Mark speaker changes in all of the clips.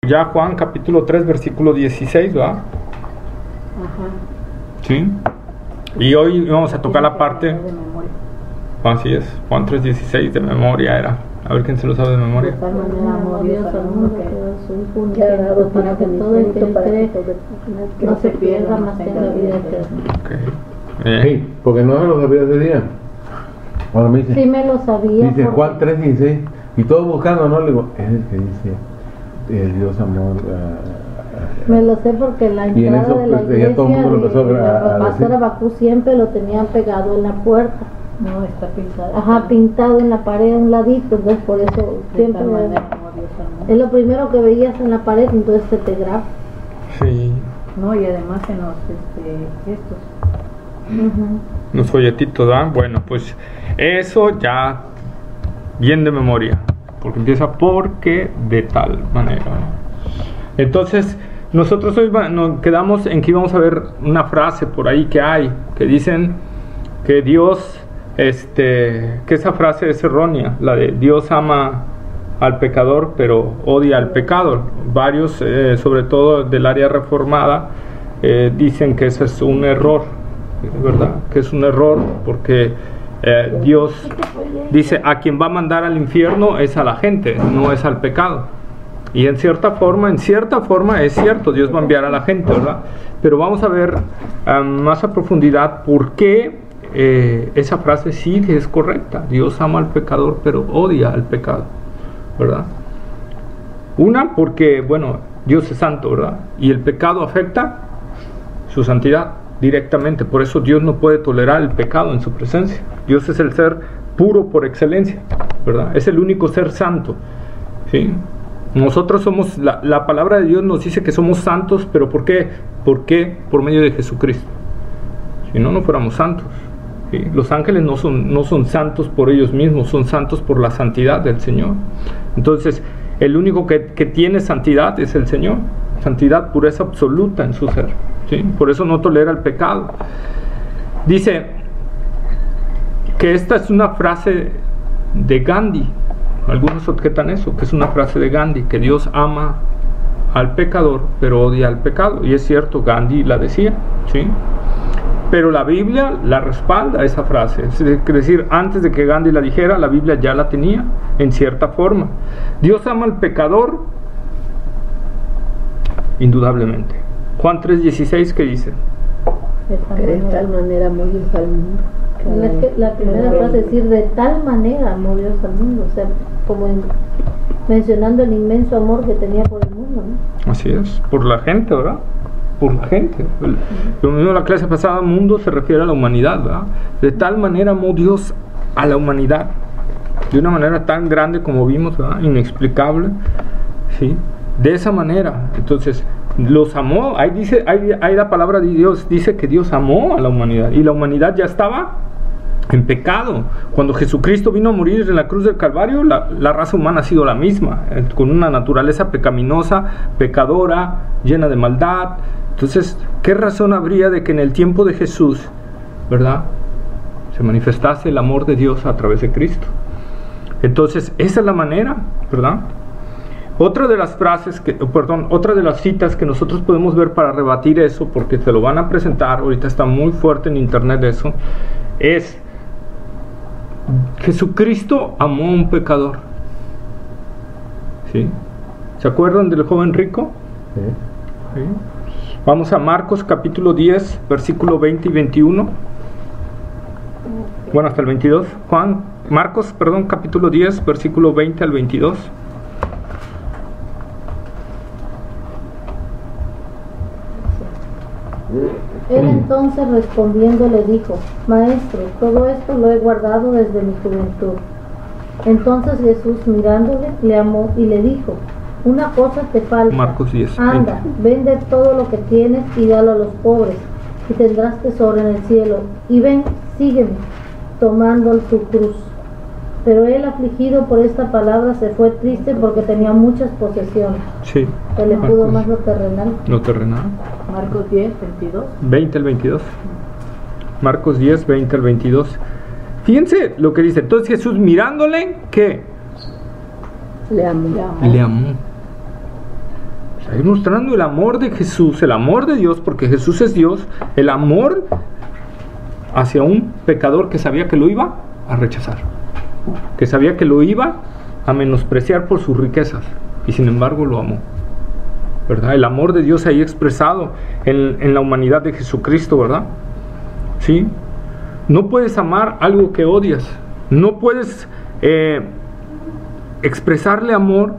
Speaker 1: ya Juan capítulo 3 versículo 16, ¿verdad?
Speaker 2: Ajá.
Speaker 1: Sí. Y hoy vamos a tocar la parte,
Speaker 2: De memoria.
Speaker 1: así es, Juan 3:16 de memoria era. A ver quién se lo sabe de
Speaker 2: De
Speaker 1: memoria.
Speaker 2: tal manera amó Dios al mundo que
Speaker 3: su hijo
Speaker 2: que ha dado
Speaker 3: para que todo el que cree no se pierda, mas tenga vida eterna.
Speaker 1: Okay.
Speaker 4: Sí, porque no se lo sabía ese día. Ahora me dice,
Speaker 3: Sí me lo sabía.
Speaker 4: dice
Speaker 3: porque-
Speaker 4: Juan 3:16 y todos buscando, ¿no? Le digo, es el que dice, Dios amó.
Speaker 3: Me lo sé porque la
Speaker 4: Y en
Speaker 3: entrada
Speaker 4: eso,
Speaker 3: de la
Speaker 4: pues, ya
Speaker 3: iglesia
Speaker 4: todo el mundo lo empezó
Speaker 3: de
Speaker 4: a
Speaker 3: la pastora
Speaker 4: decir.
Speaker 3: Bakú siempre lo tenían pegado en la puerta.
Speaker 2: no está pintado.
Speaker 3: Ajá, pintado en la pared a un ladito, entonces por eso
Speaker 2: De
Speaker 3: siempre
Speaker 2: tal manera amó Dios al mundo.
Speaker 3: es lo primero que veías en la pared, entonces se te graba.
Speaker 1: Sí.
Speaker 2: No, y además en los estos.
Speaker 1: Los folletitos, ¿verdad? Bueno, pues eso ya bien de memoria, porque empieza porque de tal manera. Entonces, nosotros hoy nos quedamos en que íbamos a ver una frase por ahí que hay, que dicen que Dios, que esa frase es errónea, la de Dios ama al pecador pero odia al pecado. Varios, sobre todo del área reformada, dicen que ese es un error, ¿verdad? Que es un error porque Dios dice a quien va a mandar al infierno es a la gente, no es al pecado. Y en cierta forma es cierto, Dios va a enviar a la gente, ¿verdad? Pero vamos a ver más a profundidad por qué esa frase sí es correcta. Dios ama al pecador pero odia al pecado, ¿verdad? Una, porque, bueno, Dios es santo, ¿verdad? Y el pecado afecta su santidad directamente. Por eso Dios no puede tolerar el pecado en su presencia. Dios es el ser puro por excelencia, ¿verdad? Es el único ser santo, ¿sí? Nosotros somos, la palabra de Dios nos dice que somos santos, pero ¿por qué? ¿Por qué? Por medio de Jesucristo. Si no, no fuéramos santos, ¿sí? Los ángeles no son santos por ellos mismos, son santos por la santidad del Señor. Entonces, el único que tiene santidad es el Señor. Santidad, pureza absoluta en su ser, ¿sí? Por eso no tolera el pecado. Dice que esta es una frase de Gandhi. Algunos objetan eso, que es una frase de Gandhi, que Dios ama al pecador pero odia al pecado. Y es cierto, Gandhi la decía, ¿sí? Pero la Biblia la respalda esa frase. Es decir, antes de que Gandhi la dijera, la Biblia ya la tenía, en cierta forma. Dios ama al pecador, indudablemente. Juan 3:16, ¿qué dice?
Speaker 2: Que de tal manera amó Dios al mundo.
Speaker 3: Es que la primera frase es decir, de tal manera amó Dios al mundo, o sea, como mencionando el inmenso amor que tenía por el mundo, ¿no?
Speaker 1: Así es, por la gente, ¿verdad? Por la gente. Lo mismo la clase pasada, mundo se refiere a la humanidad, ¿verdad? De tal manera amó Dios a la humanidad, de una manera tan grande como vimos, ¿verdad? Inexplicable, ¿sí? De esa manera, entonces, los amó. Ahí la palabra de Dios dice que Dios amó a la humanidad, y la humanidad ya estaba en pecado. Cuando Jesucristo vino a morir en la cruz del Calvario, la raza humana ha sido la misma, con una naturaleza pecaminosa, pecadora, llena de maldad. Entonces, ¿qué razón habría de que en el tiempo de Jesús, ¿verdad?, se manifestase el amor de Dios a través de Cristo? Entonces, esa es la manera, ¿verdad? Otra de las otra de las citas que nosotros podemos ver para rebatir eso, porque se lo van a presentar, ahorita está muy fuerte en internet eso, es: Jesucristo amó a un pecador, ¿sí? ¿Se acuerdan del joven rico?
Speaker 4: Sí.
Speaker 1: ¿Sí? Vamos a Marcos capítulo 10, versículo 20 y 21. Bueno, hasta el 22. Marcos, capítulo 10, versículo 20 al 22.
Speaker 3: Él entonces respondiendo le dijo: Maestro, todo esto lo he guardado desde mi juventud. Entonces Jesús mirándole le amó y le dijo: Una cosa te falta.
Speaker 1: Marcos 10,
Speaker 3: Anda,
Speaker 1: 20.
Speaker 3: vende todo lo que tienes y dalo a los pobres, y tendrás tesoro en el cielo. Y ven, sígueme, tomando tu cruz. Pero él, afligido por esta palabra, se fue triste porque tenía muchas posesiones.
Speaker 1: Sí.
Speaker 3: Que le pudo más lo terrenal.
Speaker 1: Lo terrenal.
Speaker 2: Marcos 10, 22.
Speaker 1: 20 al 22. Marcos 10, 20 al 22. Fíjense lo que dice. Entonces Jesús mirándole, ¿qué?
Speaker 2: Le amó.
Speaker 1: Le amó. Está demostrando el amor de Jesús, el amor de Dios, porque Jesús es Dios, el amor hacia un pecador que sabía que lo iba a rechazar, que sabía que lo iba a menospreciar por sus riquezas, y sin embargo lo amó, ¿verdad? El amor de Dios ahí expresado en la humanidad de Jesucristo, ¿verdad? ¿Sí? No puedes amar algo que odias, no puedes expresarle amor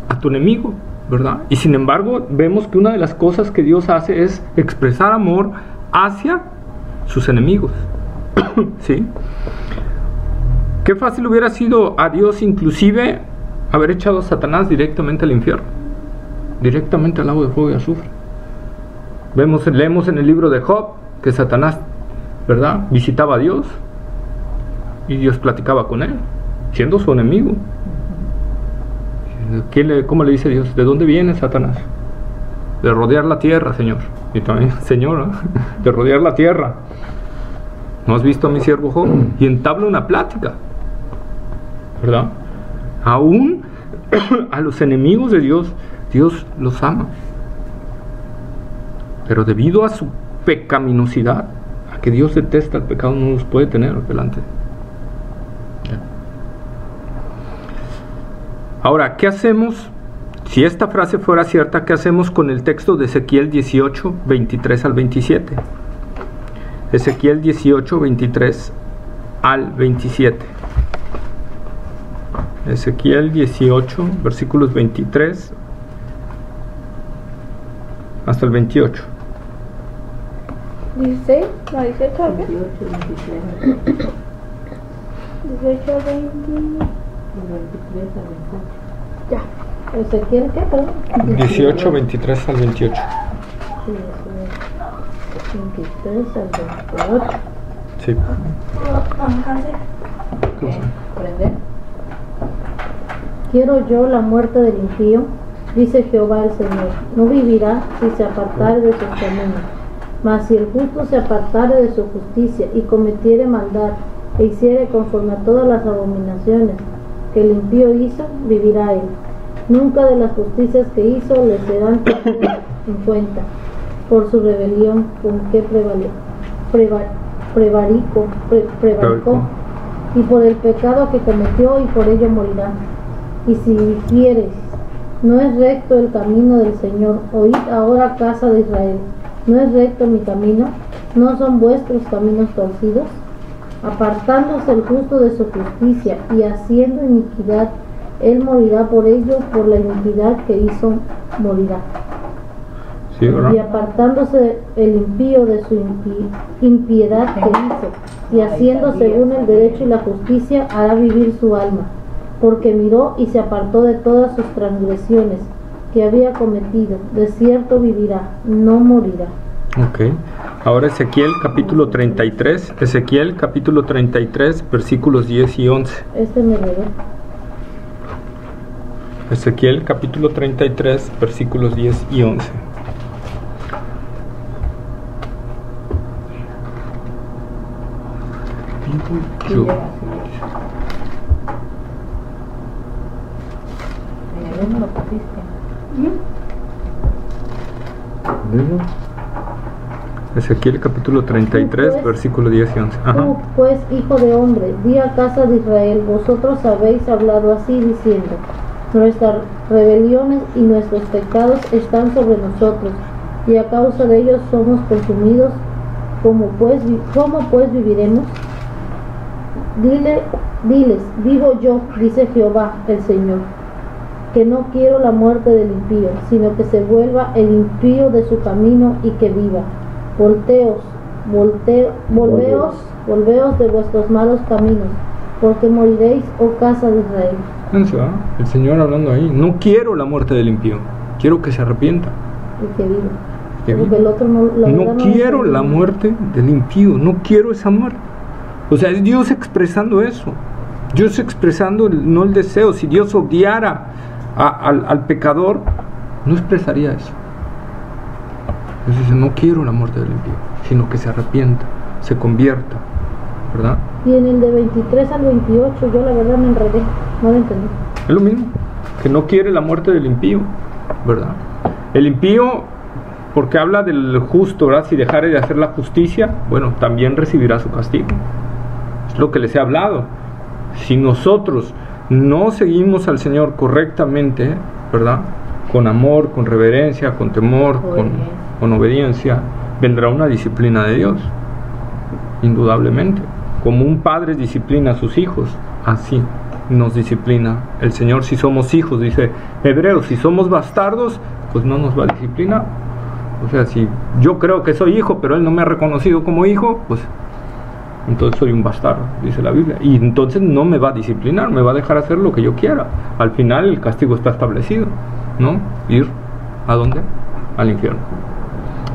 Speaker 1: a tu enemigo, ¿verdad? Y sin embargo vemos que una de las cosas que Dios hace es expresar amor hacia sus enemigos. ¿Sí? Qué fácil hubiera sido a Dios inclusive haber echado a Satanás directamente al infierno, directamente al lago de fuego y azufre. Leemos en el libro de Job que Satanás, ¿verdad?, visitaba a Dios y Dios platicaba con él, siendo su enemigo. ¿Cómo le dice Dios? ¿De dónde viene Satanás? De rodear la tierra, Señor. Y también, Señor, de rodear la tierra. ¿No has visto a mi siervo Job? Y entabla una plática, ¿verdad? Aún a los enemigos de Dios, Dios los ama. Pero debido a su pecaminosidad, a que Dios detesta el pecado, no los puede tener delante. Ahora, ¿qué hacemos? Si esta frase fuera cierta, ¿qué hacemos con el texto de Ezequiel 18, 23 al 27? Ezequiel 18, 23 al 27. Ezequiel 18, versículos 23 hasta el 28.
Speaker 5: 16, no, 18 al
Speaker 2: 18, 23,
Speaker 5: 18 al 20.
Speaker 2: 23 a 28.
Speaker 5: Ya.
Speaker 3: Ezequiel, ¿qué? Perdón.
Speaker 1: 18, 23 al 28.
Speaker 3: Sí, eso es. 23 al 28.
Speaker 1: Sí.
Speaker 2: ¿Prender?
Speaker 3: Quiero yo la muerte del impío, dice Jehová el Señor. No vivirá si se apartare de sus caminos. Mas si el justo se apartare de su justicia y cometiere maldad e hiciere conforme a todas las abominaciones que el impío hizo, vivirá él. Nunca de las justicias que hizo le serán tenidas en cuenta, por su rebelión con que prevaricó, y por el pecado que cometió, y por ello morirá. Y si dijereis, no es recto el camino del Señor, oíd ahora, casa de Israel, ¿no es recto mi camino? ¿No son vuestros caminos torcidos? Apartándose el justo de su justicia y haciendo iniquidad, él morirá por ello, por la iniquidad que hizo, morirá.
Speaker 1: Sí, ¿verdad?
Speaker 3: Y apartándose el impío de su impiedad que hizo, y haciendo según el derecho y la justicia, hará vivir su alma, porque miró y se apartó de todas sus transgresiones que había cometido. De cierto vivirá, no morirá.
Speaker 1: Ok. Ahora Ezequiel capítulo 33, Ezequiel capítulo 33, versículos 10 y 11.
Speaker 3: Este me lo dio.
Speaker 1: Ezequiel capítulo 33, versículos 10 y 11. Yo.
Speaker 2: ¿No lo pusiste?
Speaker 1: Ezequiel capítulo 33, versículo 10 y 11. Ajá.
Speaker 3: Tú, pues, hijo de hombre, di a casa de Israel, vosotros habéis hablado así, diciendo, nuestras rebeliones y nuestros pecados están sobre nosotros, y a causa de ellos somos consumidos. ¿Cómo pues viviremos? Diles, vivo yo, dice Jehová el Señor, que no quiero la muerte del impío, sino que se vuelva el impío de su camino y que viva. Volveos de vuestros malos caminos, porque moriréis, oh casa de Israel.
Speaker 1: Fíjense, ¿verdad? El Señor hablando ahí. No quiero la muerte del impío, quiero que se arrepienta.
Speaker 3: Y que viva.
Speaker 1: Que
Speaker 3: Porque
Speaker 1: viva.
Speaker 3: el otro no, la
Speaker 1: No
Speaker 3: verdad
Speaker 1: quiero
Speaker 3: es que-
Speaker 1: la muerte del impío, no quiero esa muerte. O sea, es Dios expresando eso. Dios expresando no el deseo. Si Dios odiara al pecador, no expresaría eso. Dios dice, no quiero la muerte del impío, sino que se arrepienta, se convierta, ¿verdad?
Speaker 3: Y en el de 23 al 28 yo la verdad me enredé, no lo entendí.
Speaker 1: Es lo mismo, que no quiere la muerte del impío, ¿verdad? El impío, porque habla del justo, ¿verdad? Si dejare de hacer la justicia, bueno, también recibirá su castigo. Es lo que les he hablado. Si nosotros no seguimos al Señor correctamente, ¿verdad? Con amor, con reverencia, con temor, con obediencia, vendrá una disciplina de Dios, indudablemente. Como un padre disciplina a sus hijos, así nos disciplina el Señor si somos hijos. Dice Hebreos, si somos bastardos, pues no nos va a disciplinar. O sea, si yo creo que soy hijo, pero Él no me ha reconocido como hijo, pues entonces soy un bastardo, dice la Biblia. Y entonces no me va a disciplinar, me va a dejar hacer lo que yo quiera. Al final el castigo está establecido, ¿no? Ir, ¿a dónde? Al infierno.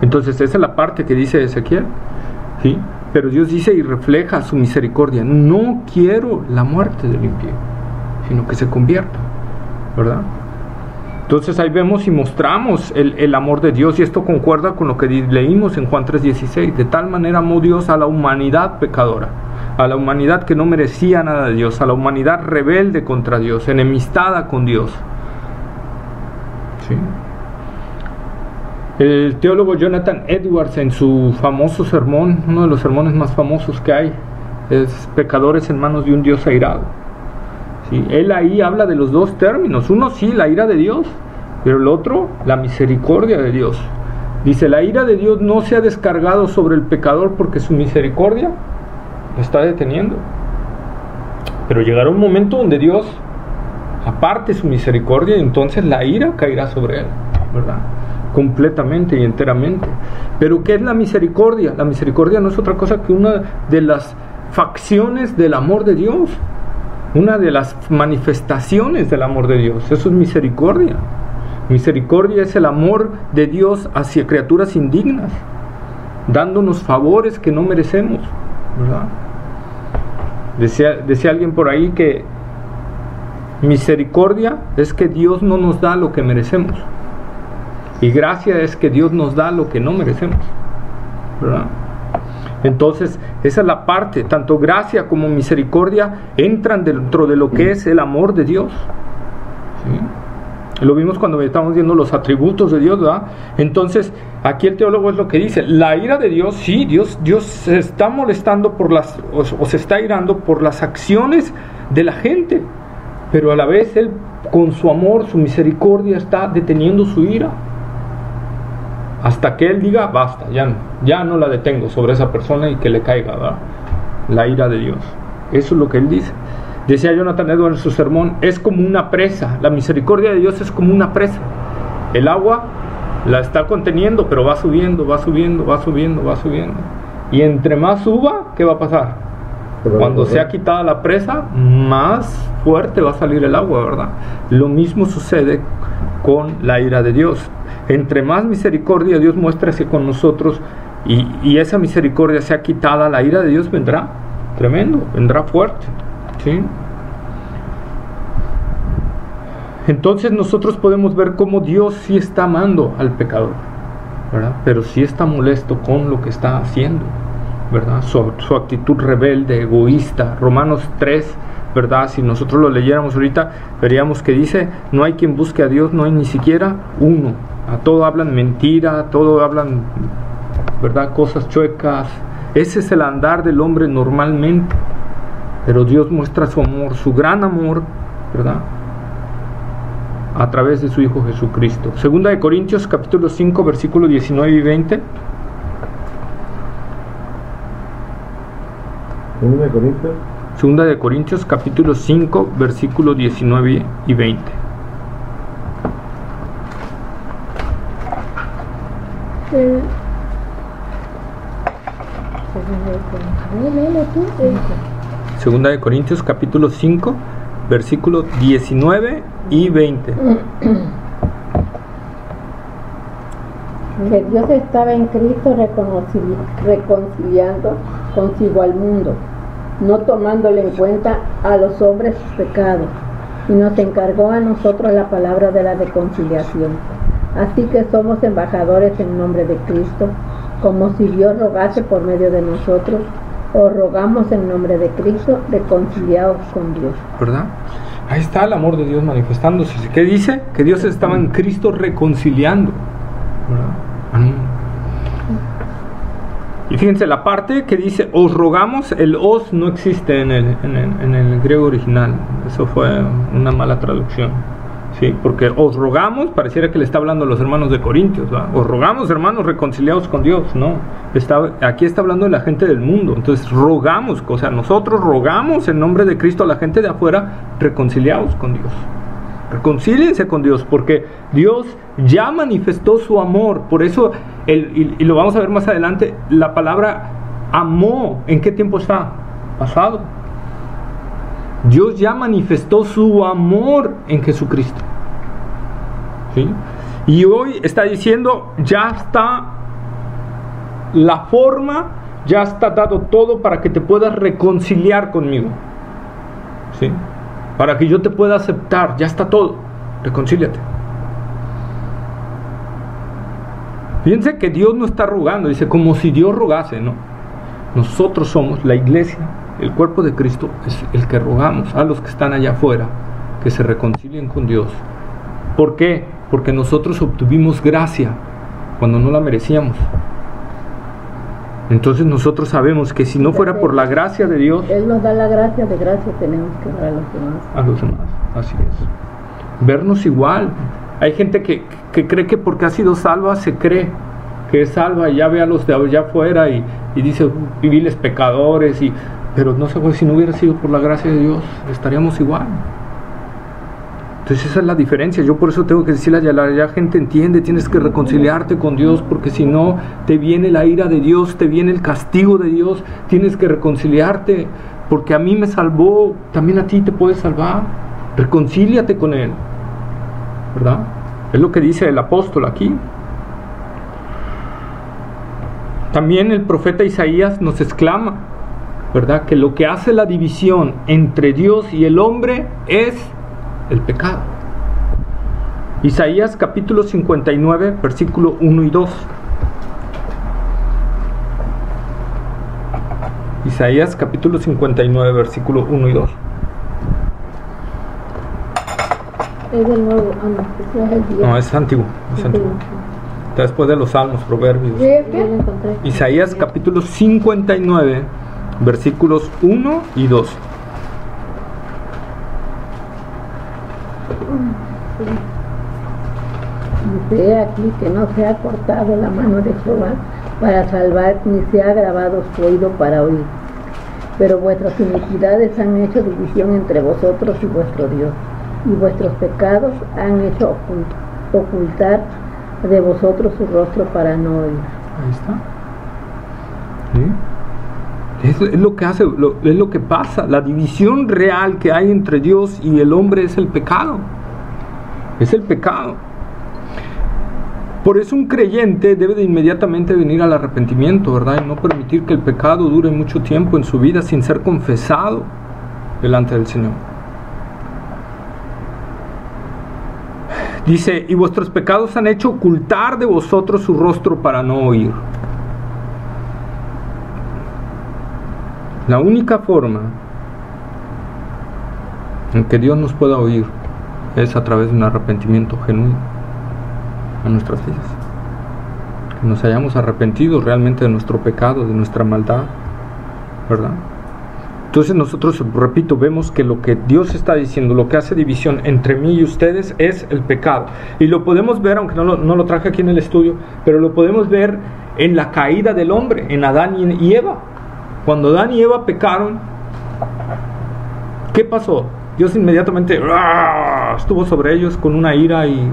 Speaker 1: Entonces esa es la parte que dice Ezequiel, ¿sí? Pero Dios dice y refleja su misericordia. No quiero la muerte del impío, sino que se convierta, ¿verdad? Entonces ahí vemos y mostramos el amor de Dios, y esto concuerda con lo que leímos en Juan 3:16. De tal manera amó Dios a la humanidad pecadora, a la humanidad que no merecía nada de Dios, a la humanidad rebelde contra Dios, enemistada con Dios. ¿Sí? El teólogo Jonathan Edwards, en su famoso sermón, uno de los sermones más famosos que hay, es Pecadores en manos de un Dios airado. ¿Sí? Él ahí habla de los dos términos. Uno sí, la ira de Dios, pero el otro, la misericordia de Dios. Dice, la ira de Dios no se ha descargado sobre el pecador porque su misericordia lo está deteniendo. Pero llegará un momento donde Dios aparte su misericordia y entonces la ira caerá sobre él, ¿verdad? Completamente y enteramente. Pero ¿qué es la misericordia? La misericordia no es otra cosa que una de las facciones del amor de Dios, una de las manifestaciones del amor de Dios. Eso es misericordia. Misericordia es el amor de Dios hacia criaturas indignas, dándonos favores que no merecemos, ¿verdad? Decía alguien por ahí que misericordia es que Dios no nos da lo que merecemos, y gracia es que Dios nos da lo que no merecemos, ¿verdad? Entonces esa es la parte, tanto gracia como misericordia entran dentro de lo que es el amor de Dios, ¿sí? Lo vimos cuando estamos viendo los atributos de Dios, ¿verdad? Entonces aquí el teólogo es lo que dice, la ira de Dios, sí, Dios se está molestando por o se está irando por las acciones de la gente, pero a la vez Él con su amor, su misericordia está deteniendo su ira hasta que Él diga basta, ya no la detengo sobre esa persona y que le caiga, ¿verdad? La ira de Dios. Eso es lo que Él dice. Decía Jonathan Edwards en su sermón, es como una presa. La misericordia de Dios es como una presa. El agua la está conteniendo, pero va subiendo, va subiendo, va subiendo, va subiendo. Y entre más suba, ¿qué va a pasar? Cuando sea quitada la presa, más fuerte va a salir el agua, ¿verdad? Lo mismo sucede con la ira de Dios. Entre más misericordia Dios muestra hacia con nosotros y esa misericordia sea quitada, la ira de Dios vendrá tremendo, vendrá fuerte, ¿sí? Entonces nosotros podemos ver cómo Dios sí está amando al pecador, ¿verdad? Pero sí está molesto con lo que está haciendo, ¿verdad? Su actitud rebelde, egoísta. Romanos 3, ¿verdad? Si nosotros lo leyéramos ahorita, veríamos que dice, no hay quien busque a Dios, no hay ni siquiera uno. A todo hablan mentira, a todo hablan, ¿verdad? Cosas chuecas. Ese es el andar del hombre normalmente. Pero Dios muestra su amor, su gran amor, ¿verdad? A través de su Hijo Jesucristo. Segunda de Corintios, capítulo 5, versículos 19 y 20. Segunda de Corintios, capítulo 5, versículos 19 y 20. Segunda de Corintios, capítulo 5, versículos 19 y 20.
Speaker 2: Que Dios estaba en Cristo reconciliando consigo al mundo, no tomándole en cuenta a los hombres sus pecados, y nos encargó a nosotros la palabra de la reconciliación. Así que somos embajadores en nombre de Cristo, como si Dios rogase por medio de nosotros. Os rogamos en nombre de Cristo, reconciliados con Dios.
Speaker 1: ¿Verdad? Ahí está el amor de Dios manifestándose. ¿Qué dice? Que Dios estaba en Cristo reconciliando. ¿verdad? Y fíjense la parte que dice os rogamos, el os no existe en el griego original. Eso fue una mala traducción, ¿sí? Porque os rogamos pareciera que le está hablando a los hermanos de Corintios, ¿verdad? Os rogamos, hermanos, reconciliados con Dios. No, aquí está hablando de la gente del mundo. Entonces rogamos, o sea, nosotros rogamos en nombre de Cristo a la gente de afuera, reconciliados con Dios. Reconcíliense con Dios, porque Dios ya manifestó su amor. Por eso, y lo vamos a ver más adelante, la palabra amó, ¿en qué tiempo está? Pasado. Dios ya manifestó su amor en Jesucristo, ¿sí? Y hoy está diciendo, ya está la forma, ya está dado todo para que te puedas reconciliar conmigo, ¿sí? Para que yo te pueda aceptar, ya está todo, reconcíliate. Fíjense que Dios no está rogando, dice como si Dios rogase, ¿no? Nosotros somos la iglesia, el cuerpo de Cristo es el que rogamos a los que están allá afuera, que se reconcilien con Dios. ¿Por qué? Porque nosotros obtuvimos gracia cuando no la merecíamos. Entonces nosotros sabemos que si no fuera por la gracia de Dios,
Speaker 2: Él nos da la gracia, de gracia tenemos que dar a los demás.
Speaker 1: A los demás, así es. Vernos igual. Hay gente que cree que porque ha sido salva se cree que es salva y ya ve a los de allá afuera y dice viles pecadores, pero no sé, si no hubiera sido por la gracia de Dios estaríamos igual. Entonces esa es la diferencia. Yo por eso tengo que decirle a la gente, entiende, tienes que reconciliarte con Dios, porque si no te viene la ira de Dios, te viene el castigo de Dios. Tienes que reconciliarte, porque a mí me salvó, también a ti te puede salvar. Reconcíliate con Él, ¿verdad? Es lo que dice el apóstol aquí. También el profeta Isaías nos exclama, ¿verdad? Que lo que hace la división entre Dios y el hombre es el pecado. Isaías capítulo 59, versículo 1 y 2. Isaías capítulo 59, versículo 1 y 2.
Speaker 3: Es del nuevo,
Speaker 1: No, es antiguo. Es antiguo. Está después de los Salmos, Proverbios. Isaías capítulo 59, versículos 1 y 2.
Speaker 2: Dice aquí que no se ha cortado la mano de Jehová para salvar, ni se ha agravado su oído para oír. Pero vuestras iniquidades han hecho división entre vosotros y vuestro Dios, y vuestros pecados han hecho ocultar de vosotros su rostro para no oír.
Speaker 1: Ahí está. ¿Sí? Es lo que hace, es lo que pasa. La división real que hay entre Dios y el hombre es el pecado. Es el pecado. Por eso un creyente debe de inmediatamente venir al arrepentimiento, ¿verdad? Y no permitir que el pecado dure mucho tiempo en su vida sin ser confesado delante del Señor. Dice, y vuestros pecados han hecho ocultar de vosotros su rostro para no oír. La única forma en que Dios nos pueda oír es a través de un arrepentimiento genuino a nuestras vidas. Que nos hayamos arrepentido realmente de nuestro pecado, de nuestra maldad, ¿verdad? Entonces nosotros, repito, vemos que lo que Dios está diciendo, lo que hace división entre mí y ustedes es el pecado. Y lo podemos ver, aunque no lo traje aquí en el estudio, pero lo podemos ver en la caída del hombre, en Adán y Eva. Cuando Adán y Eva pecaron, ¿qué pasó? Dios inmediatamente estuvo sobre ellos con una ira y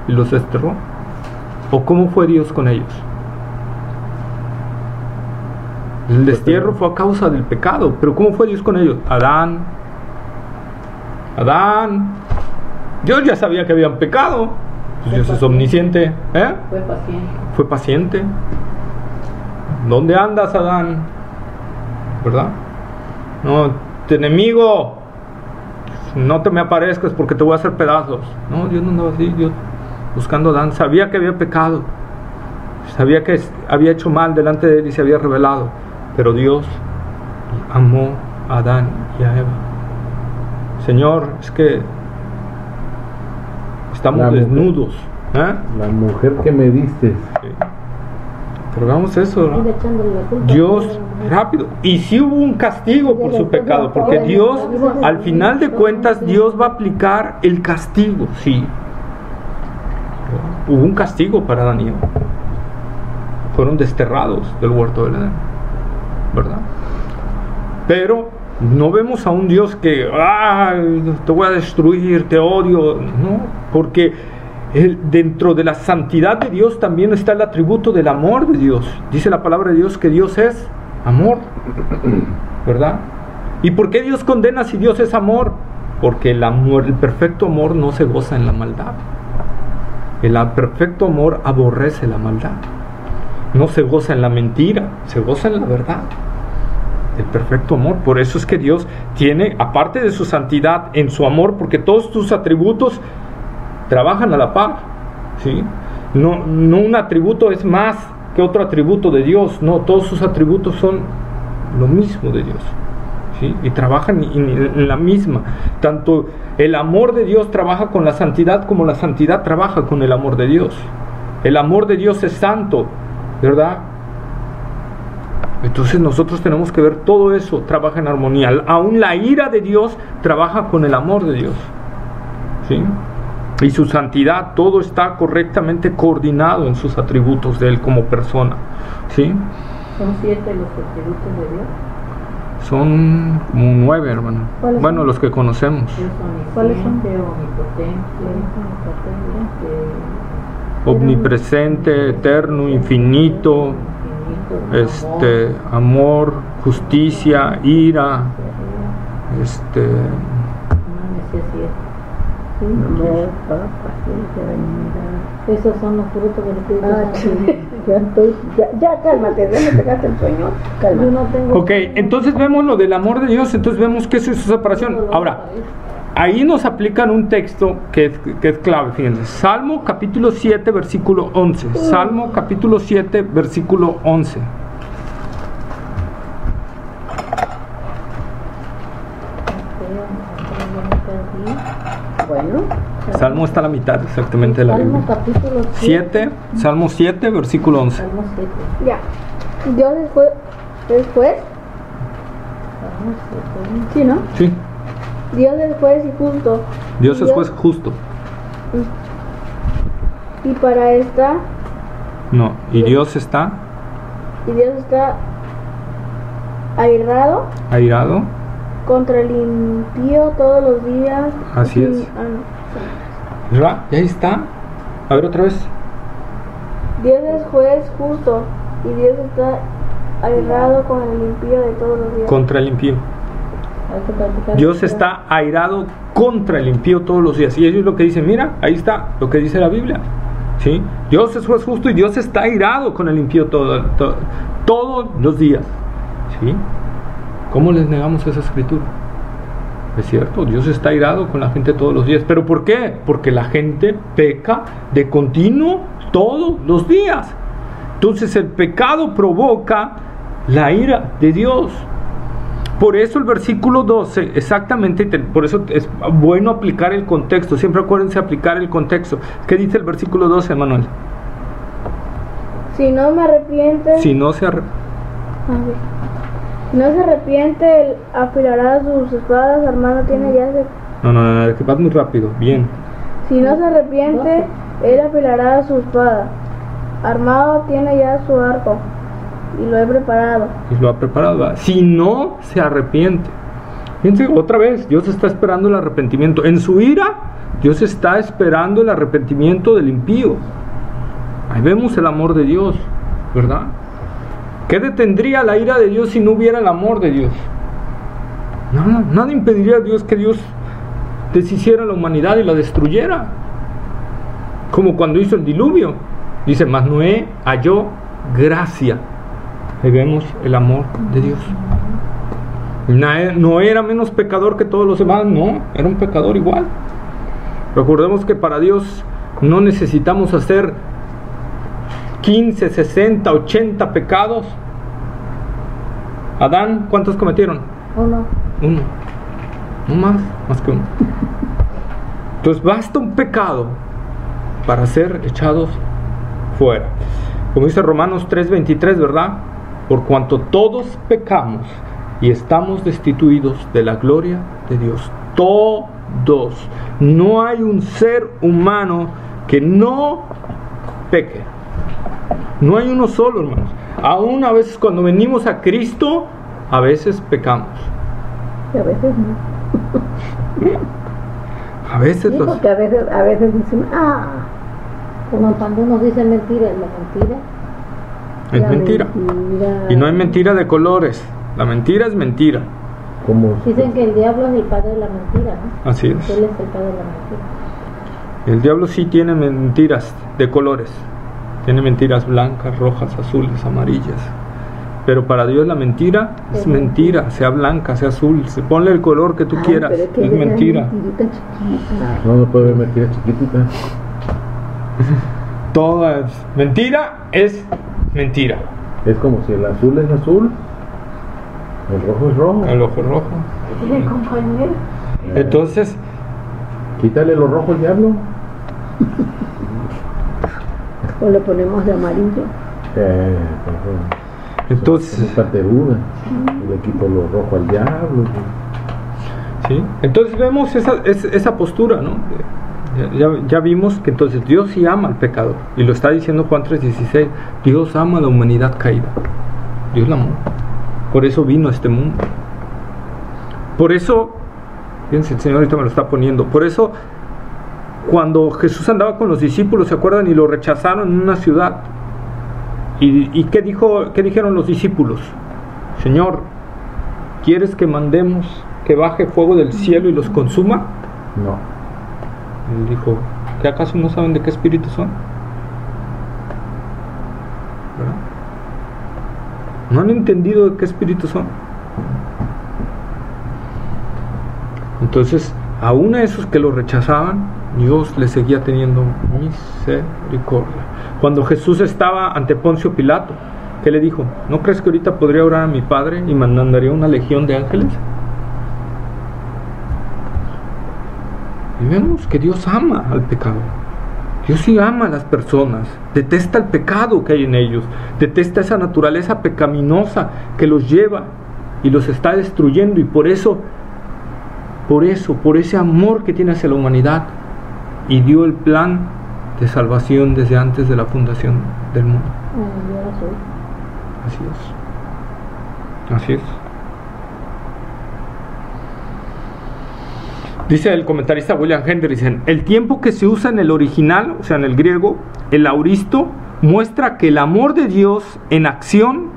Speaker 1: los desterró. ¿O cómo fue Dios con ellos? El destierro fue a causa del pecado. Pero ¿cómo fue Dios con ellos? Adán, Dios ya sabía que habían pecado. Pues Dios es omnisciente. Fue paciente. ¿Dónde andas, Adán? ¿Verdad? No, tu enemigo, no te me aparezcas porque te voy a hacer pedazos. No, Dios no andaba así. Dios buscando a Adán, sabía que había pecado, sabía que había hecho mal delante de él y se había rebelado, pero Dios amó a Adán y a Eva. Señor, es que estamos desnudos, ¿Eh?
Speaker 4: La mujer que me diste.
Speaker 1: Sí. Pero veamos eso, ¿no?
Speaker 3: Sigue echándole la culpa.
Speaker 1: Dios rápido. Y sí hubo un castigo por su pecado, porque Dios, al final de cuentas, Dios va a aplicar el castigo, sí. Hubo un castigo para Adán y Eva. Fueron desterrados del huerto del Edén, ¿verdad? Pero no vemos a un Dios que te voy a destruir, te odio, no, porque dentro de la santidad de Dios también está el atributo del amor de Dios. Dice la palabra de Dios que Dios es amor, ¿verdad? ¿Y por qué Dios condena si Dios es amor? Porque el amor, el perfecto amor no se goza en la maldad. El perfecto amor aborrece la maldad. No se goza en la mentira, se goza en la verdad. El perfecto amor. Por eso es que Dios tiene, aparte de su santidad, en su amor, porque todos tus atributos trabajan a la par, ¿sí? No un atributo es más que otro atributo de Dios, no, todos sus atributos son lo mismo de Dios, ¿sí? Y trabajan en la misma. Tanto el amor de Dios trabaja con la santidad como la santidad trabaja con el amor de Dios. El amor de Dios es santo, ¿verdad? Entonces nosotros tenemos que ver todo eso trabaja en armonía. Aún la ira de Dios trabaja con el amor de Dios, ¿sí? Y su santidad, todo está correctamente coordinado en sus atributos de Él como persona, ¿sí?
Speaker 3: ¿Son 7 los atributos de Dios?
Speaker 1: Son como 9, hermano. Bueno, son? Los que conocemos.
Speaker 3: ¿Cuáles son?
Speaker 1: Omnipresente, eterno, infinito, amor, justicia, ira,
Speaker 2: Amor, paciencia, benignidad.
Speaker 3: Esos son los frutos del Espíritu Santo.
Speaker 2: Ya cálmate, ya me pegaste el sueño. Cálmate.
Speaker 3: Yo no tengo.
Speaker 1: Ok, entonces vemos lo del amor de Dios, entonces vemos que eso es su separación. Ahora, ahí nos aplican un texto que es clave, fíjense. Salmo capítulo 7, versículo 11. Salmo capítulo 7, versículo 11.
Speaker 2: Bueno.
Speaker 1: Salmo está a la mitad exactamente de la Biblia.
Speaker 3: Salmo capítulo
Speaker 1: 7, Salmo 7, versículo 11.
Speaker 3: Salmo 7.
Speaker 5: Ya. Dios es juez.
Speaker 3: Salmo 7.
Speaker 5: Sí, ¿no?
Speaker 1: Sí,
Speaker 5: Dios es juez y justo.
Speaker 1: Dios es juez justo.
Speaker 5: Y para esta.
Speaker 1: No, y Dios está
Speaker 5: Y Dios está airado
Speaker 1: airado.
Speaker 5: contra el impío todos los días.
Speaker 1: Así es.
Speaker 5: No.
Speaker 1: ¿Verdad? Y ahí está. A ver otra vez.
Speaker 5: Dios es juez justo y Dios está airado con el impío de todos los días.
Speaker 1: Contra el impío.
Speaker 3: Hay que practicar.
Speaker 1: Dios está airado contra el impío todos los días. Y ellos es lo que dicen, mira, ahí está lo que dice la Biblia, ¿sí? Dios es juez justo y Dios está airado con el impío todos los días, ¿sí? ¿Cómo les negamos esa escritura? Es cierto, Dios está airado con la gente todos los días. ¿Pero por qué? Porque la gente peca de continuo todos los días. Entonces el pecado provoca la ira de Dios. Por eso el versículo 12, exactamente, por eso es bueno aplicar el contexto. Siempre acuérdense aplicar el contexto. ¿Qué dice el versículo 12, Manuel?
Speaker 5: Si no me arrepiente.
Speaker 1: Si no se
Speaker 5: arrepiente, él afilará sus espadas, armado tiene ya ese.
Speaker 1: No, que vas muy rápido, bien.
Speaker 5: Si no se arrepiente, él afilará su espada, armado tiene ya su arco, y lo he preparado.
Speaker 1: Y lo ha preparado, ¿verdad? Si no se arrepiente. Fíjense, otra vez, Dios está esperando el arrepentimiento. En su ira, Dios está esperando el arrepentimiento del impío. Ahí vemos el amor de Dios, ¿verdad? ¿Qué detendría la ira de Dios si no hubiera el amor de Dios? Nada impediría a Dios que Dios deshiciera la humanidad y la destruyera. Como cuando hizo el diluvio. Dice, mas Noé halló gracia. Ahí vemos el amor de Dios. Noé era menos pecador que todos los demás, no, era un pecador igual. Recordemos que para Dios no necesitamos hacer 15, 60, 80 pecados. Adán, ¿cuántos cometieron?
Speaker 3: Uno.
Speaker 1: No más que uno. Entonces basta un pecado para ser echados fuera. Como dice Romanos 3:23, ¿verdad? Por cuanto todos pecamos y estamos destituidos de la gloria de Dios. Todos. No hay un ser humano que no peque. No hay uno solo, hermanos. Aún a veces cuando venimos a Cristo, a veces pecamos.
Speaker 2: Y a veces no.
Speaker 1: A veces
Speaker 2: Sí,
Speaker 1: los...
Speaker 2: porque a veces dicen,
Speaker 3: Como cuando uno dice mentira, es la mentira.
Speaker 1: Es
Speaker 2: la
Speaker 1: mentira. Y no hay mentira de colores. La mentira es mentira.
Speaker 4: Como
Speaker 3: Dicen que el diablo es el padre de la mentira, ¿no?
Speaker 1: Así es.
Speaker 3: Él es el padre de la mentira.
Speaker 1: El diablo sí tiene mentiras de colores. Tiene mentiras blancas, rojas, azules, amarillas. Pero para Dios la mentira es mentira, sea blanca, sea azul, se ponle el color que tú quieras, es mentira.
Speaker 4: no puede ver mentira chiquitita.
Speaker 1: Toda mentira es mentira.
Speaker 4: Es como si el azul es azul, el rojo es rojo.
Speaker 1: El ojo rojo. Entonces,
Speaker 4: Quítale lo rojo al diablo.
Speaker 2: O le ponemos de amarillo.
Speaker 4: Por favor.
Speaker 1: entonces,
Speaker 4: Es parteruda. Le quito lo rojo al diablo.
Speaker 1: ¿sí? Entonces vemos esa postura, ¿no? Ya vimos que entonces Dios sí ama al pecador. Y lo está diciendo Juan 3:16. Dios ama a la humanidad caída. Dios la amó. Por eso vino a este mundo. Por eso, fíjense, el Señor ahorita me lo está poniendo. Por eso, cuando Jesús andaba con los discípulos, ¿se acuerdan? Y lo rechazaron en una ciudad. ¿Y qué dijeron los discípulos? Señor, ¿quieres que mandemos que baje fuego del cielo y los consuma?
Speaker 4: No.
Speaker 1: Él dijo, ¿que acaso no saben de qué espíritu son? ¿Verdad? No han entendido de qué espíritu son. Entonces, aún a esos que lo rechazaban, Dios les seguía teniendo misericordia. Cuando Jesús estaba ante Poncio Pilato, ¿qué le dijo? ¿No crees que ahorita podría orar a mi Padre y mandaría una legión de ángeles? Y vemos que Dios ama al pecado. Dios sí ama a las personas, detesta el pecado que hay en ellos, detesta esa naturaleza pecaminosa que los lleva y los está destruyendo, y por ese amor que tiene hacia la humanidad, y dio el plan de salvación desde antes de la fundación del mundo. Así es. Dice el comentarista William Hendrickson, el tiempo que se usa en el original, o sea en el griego, el auristo, muestra el amor de Dios en acción,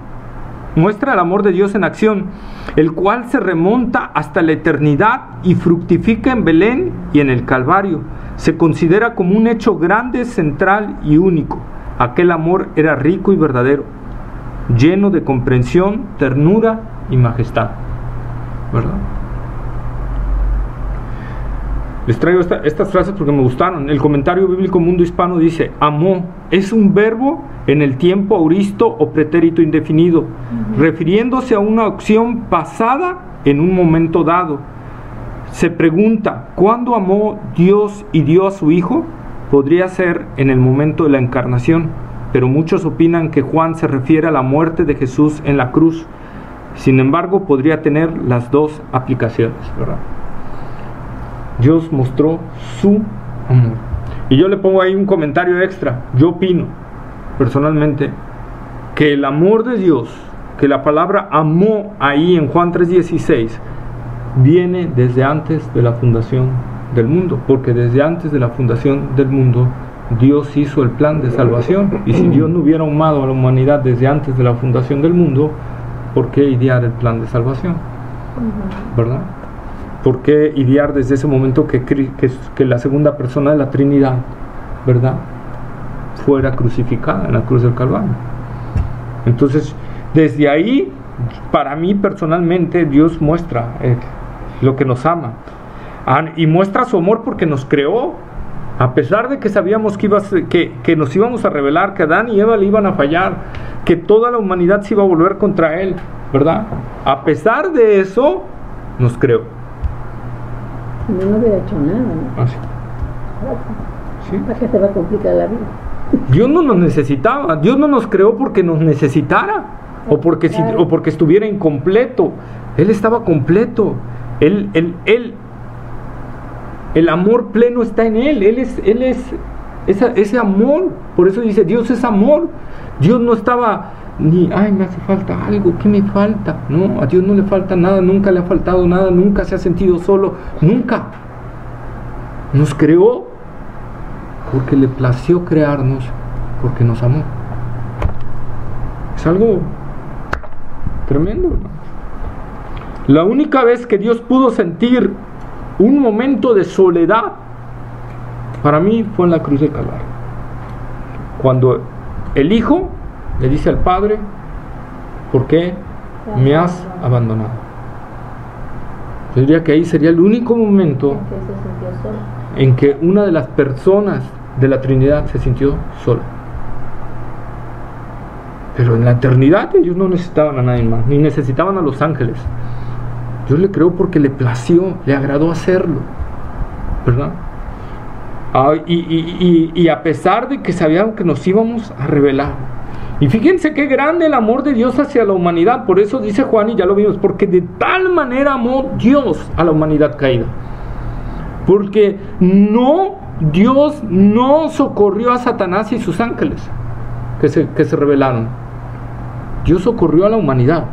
Speaker 1: el cual se remonta hasta la eternidad y fructifica en Belén y en el Calvario. Se considera como un hecho grande, central y único. Aquel amor era rico y verdadero, lleno de comprensión, ternura y majestad. ¿Verdad? Les traigo estas frases porque me gustaron. El comentario bíblico Mundo Hispano dice: amó es un verbo en el tiempo auristo o pretérito indefinido, refiriéndose a una acción pasada en un momento dado. Se pregunta, ¿cuándo amó Dios y dio a su Hijo? Podría ser en el momento de la encarnación, pero muchos opinan que Juan se refiere a la muerte de Jesús en la cruz. Sin embargo, podría tener las dos aplicaciones, ¿verdad? Dios mostró su amor. Y yo le pongo ahí un comentario extra. Yo opino, personalmente, que el amor de Dios, que la palabra amó ahí en Juan 3:16, viene desde antes de la fundación del mundo, porque desde antes de la fundación del mundo Dios hizo el plan de salvación, y si Dios no hubiera amado a la humanidad desde antes de la fundación del mundo, ¿por qué idear el plan de salvación? ¿Verdad? ¿Por qué idear desde ese momento que la segunda persona de la Trinidad, ¿verdad?, fuera crucificada en la cruz del Calvario? Entonces, desde ahí, para mí personalmente, Dios muestra lo que nos ama, y muestra su amor porque nos creó, a pesar de que sabíamos que nos íbamos a rebelar, que Adán y Eva le iban a fallar, que toda la humanidad se iba a volver contra él, ¿verdad? A pesar de eso, nos creó.
Speaker 2: No hubiera hecho nada, ¿no?
Speaker 1: Así. ¿sí?
Speaker 2: ¿Para qué se va a complicar la vida?
Speaker 1: Dios no nos necesitaba, Dios no nos creó porque nos necesitara o porque, o porque estuviera incompleto. Él estaba completo. El amor pleno está en Él. Él es ese amor. Por eso dice, Dios es amor. Dios no estaba ni, ay, me hace falta algo, ¿qué me falta? No, a Dios no le falta nada, nunca le ha faltado nada, nunca se ha sentido solo, nunca. Nos creó porque le plació crearnos, porque nos amó. Es algo tremendo, hermano. La única vez que Dios pudo sentir un momento de soledad para mí fue en la cruz del Calvario, cuando el Hijo le dice al Padre, ¿por qué me has abandonado? Yo diría que ahí sería el único momento en que una de las personas de la Trinidad se sintió sola. Pero en la eternidad ellos no necesitaban a nadie más, ni necesitaban a los ángeles. Dios le creó porque le plació, le agradó hacerlo, ¿verdad? Y a pesar de que sabían que nos íbamos a rebelar. Y fíjense qué grande el amor de Dios hacia la humanidad. Por eso dice Juan, y ya lo vimos, porque de tal manera amó Dios a la humanidad caída. Porque Dios no socorrió a Satanás y sus ángeles que se rebelaron. Dios socorrió a la humanidad.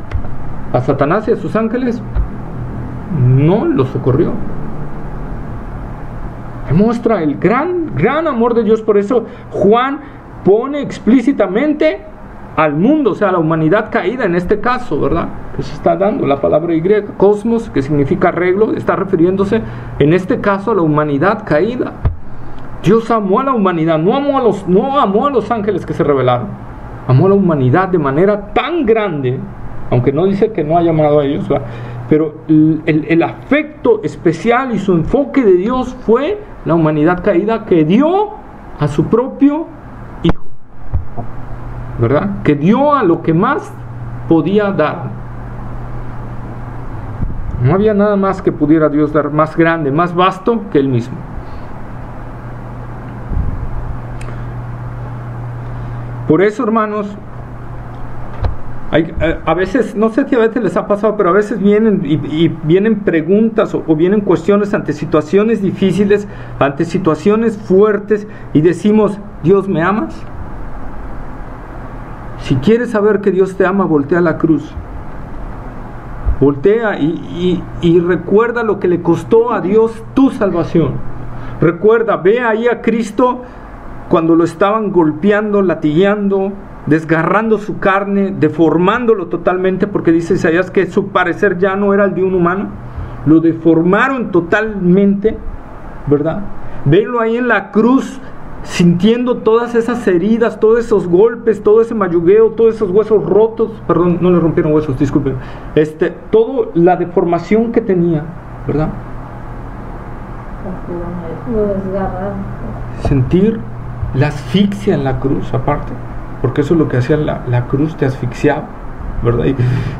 Speaker 1: A Satanás y a sus ángeles no los socorrió. Demuestra el gran amor de Dios. Por eso Juan pone explícitamente al mundo, o sea, a la humanidad caída en este caso, ¿verdad? Que se está dando la palabra griega, cosmos, que significa arreglo, está refiriéndose en este caso a la humanidad caída. Dios amó a la humanidad, no amó a los ángeles que se rebelaron, amó a la humanidad de manera tan grande, aunque no dice que no haya amado a ellos, ¿verdad? Pero el afecto especial y su enfoque de Dios fue la humanidad caída, que dio a su propio Hijo, ¿verdad? Que dio a lo que más podía dar. No había nada más que pudiera Dios dar más grande, más vasto que Él mismo. Por eso, hermanos, a veces, no sé si a veces les ha pasado, pero a veces vienen preguntas o vienen cuestiones ante situaciones difíciles, ante situaciones fuertes, y decimos, ¿Dios me amas? Si quieres saber que Dios te ama, voltea a la cruz. Voltea y recuerda lo que le costó a Dios tu salvación. Recuerda, ve ahí a Cristo cuando lo estaban golpeando, latigueando, desgarrando su carne, deformándolo totalmente, porque dice Isaías que su parecer ya no era el de un humano, lo deformaron totalmente, ¿verdad? Velo ahí en la cruz, sintiendo todas esas heridas, todos esos golpes, todo ese mayugueo, todos esos huesos rotos, perdón, no le rompieron huesos, disculpen, toda la deformación que tenía, ¿verdad?
Speaker 3: Lo desgarraron.
Speaker 1: Sentir la asfixia en la cruz, aparte, porque eso es lo que hacía la cruz, te asfixiaba, ¿verdad?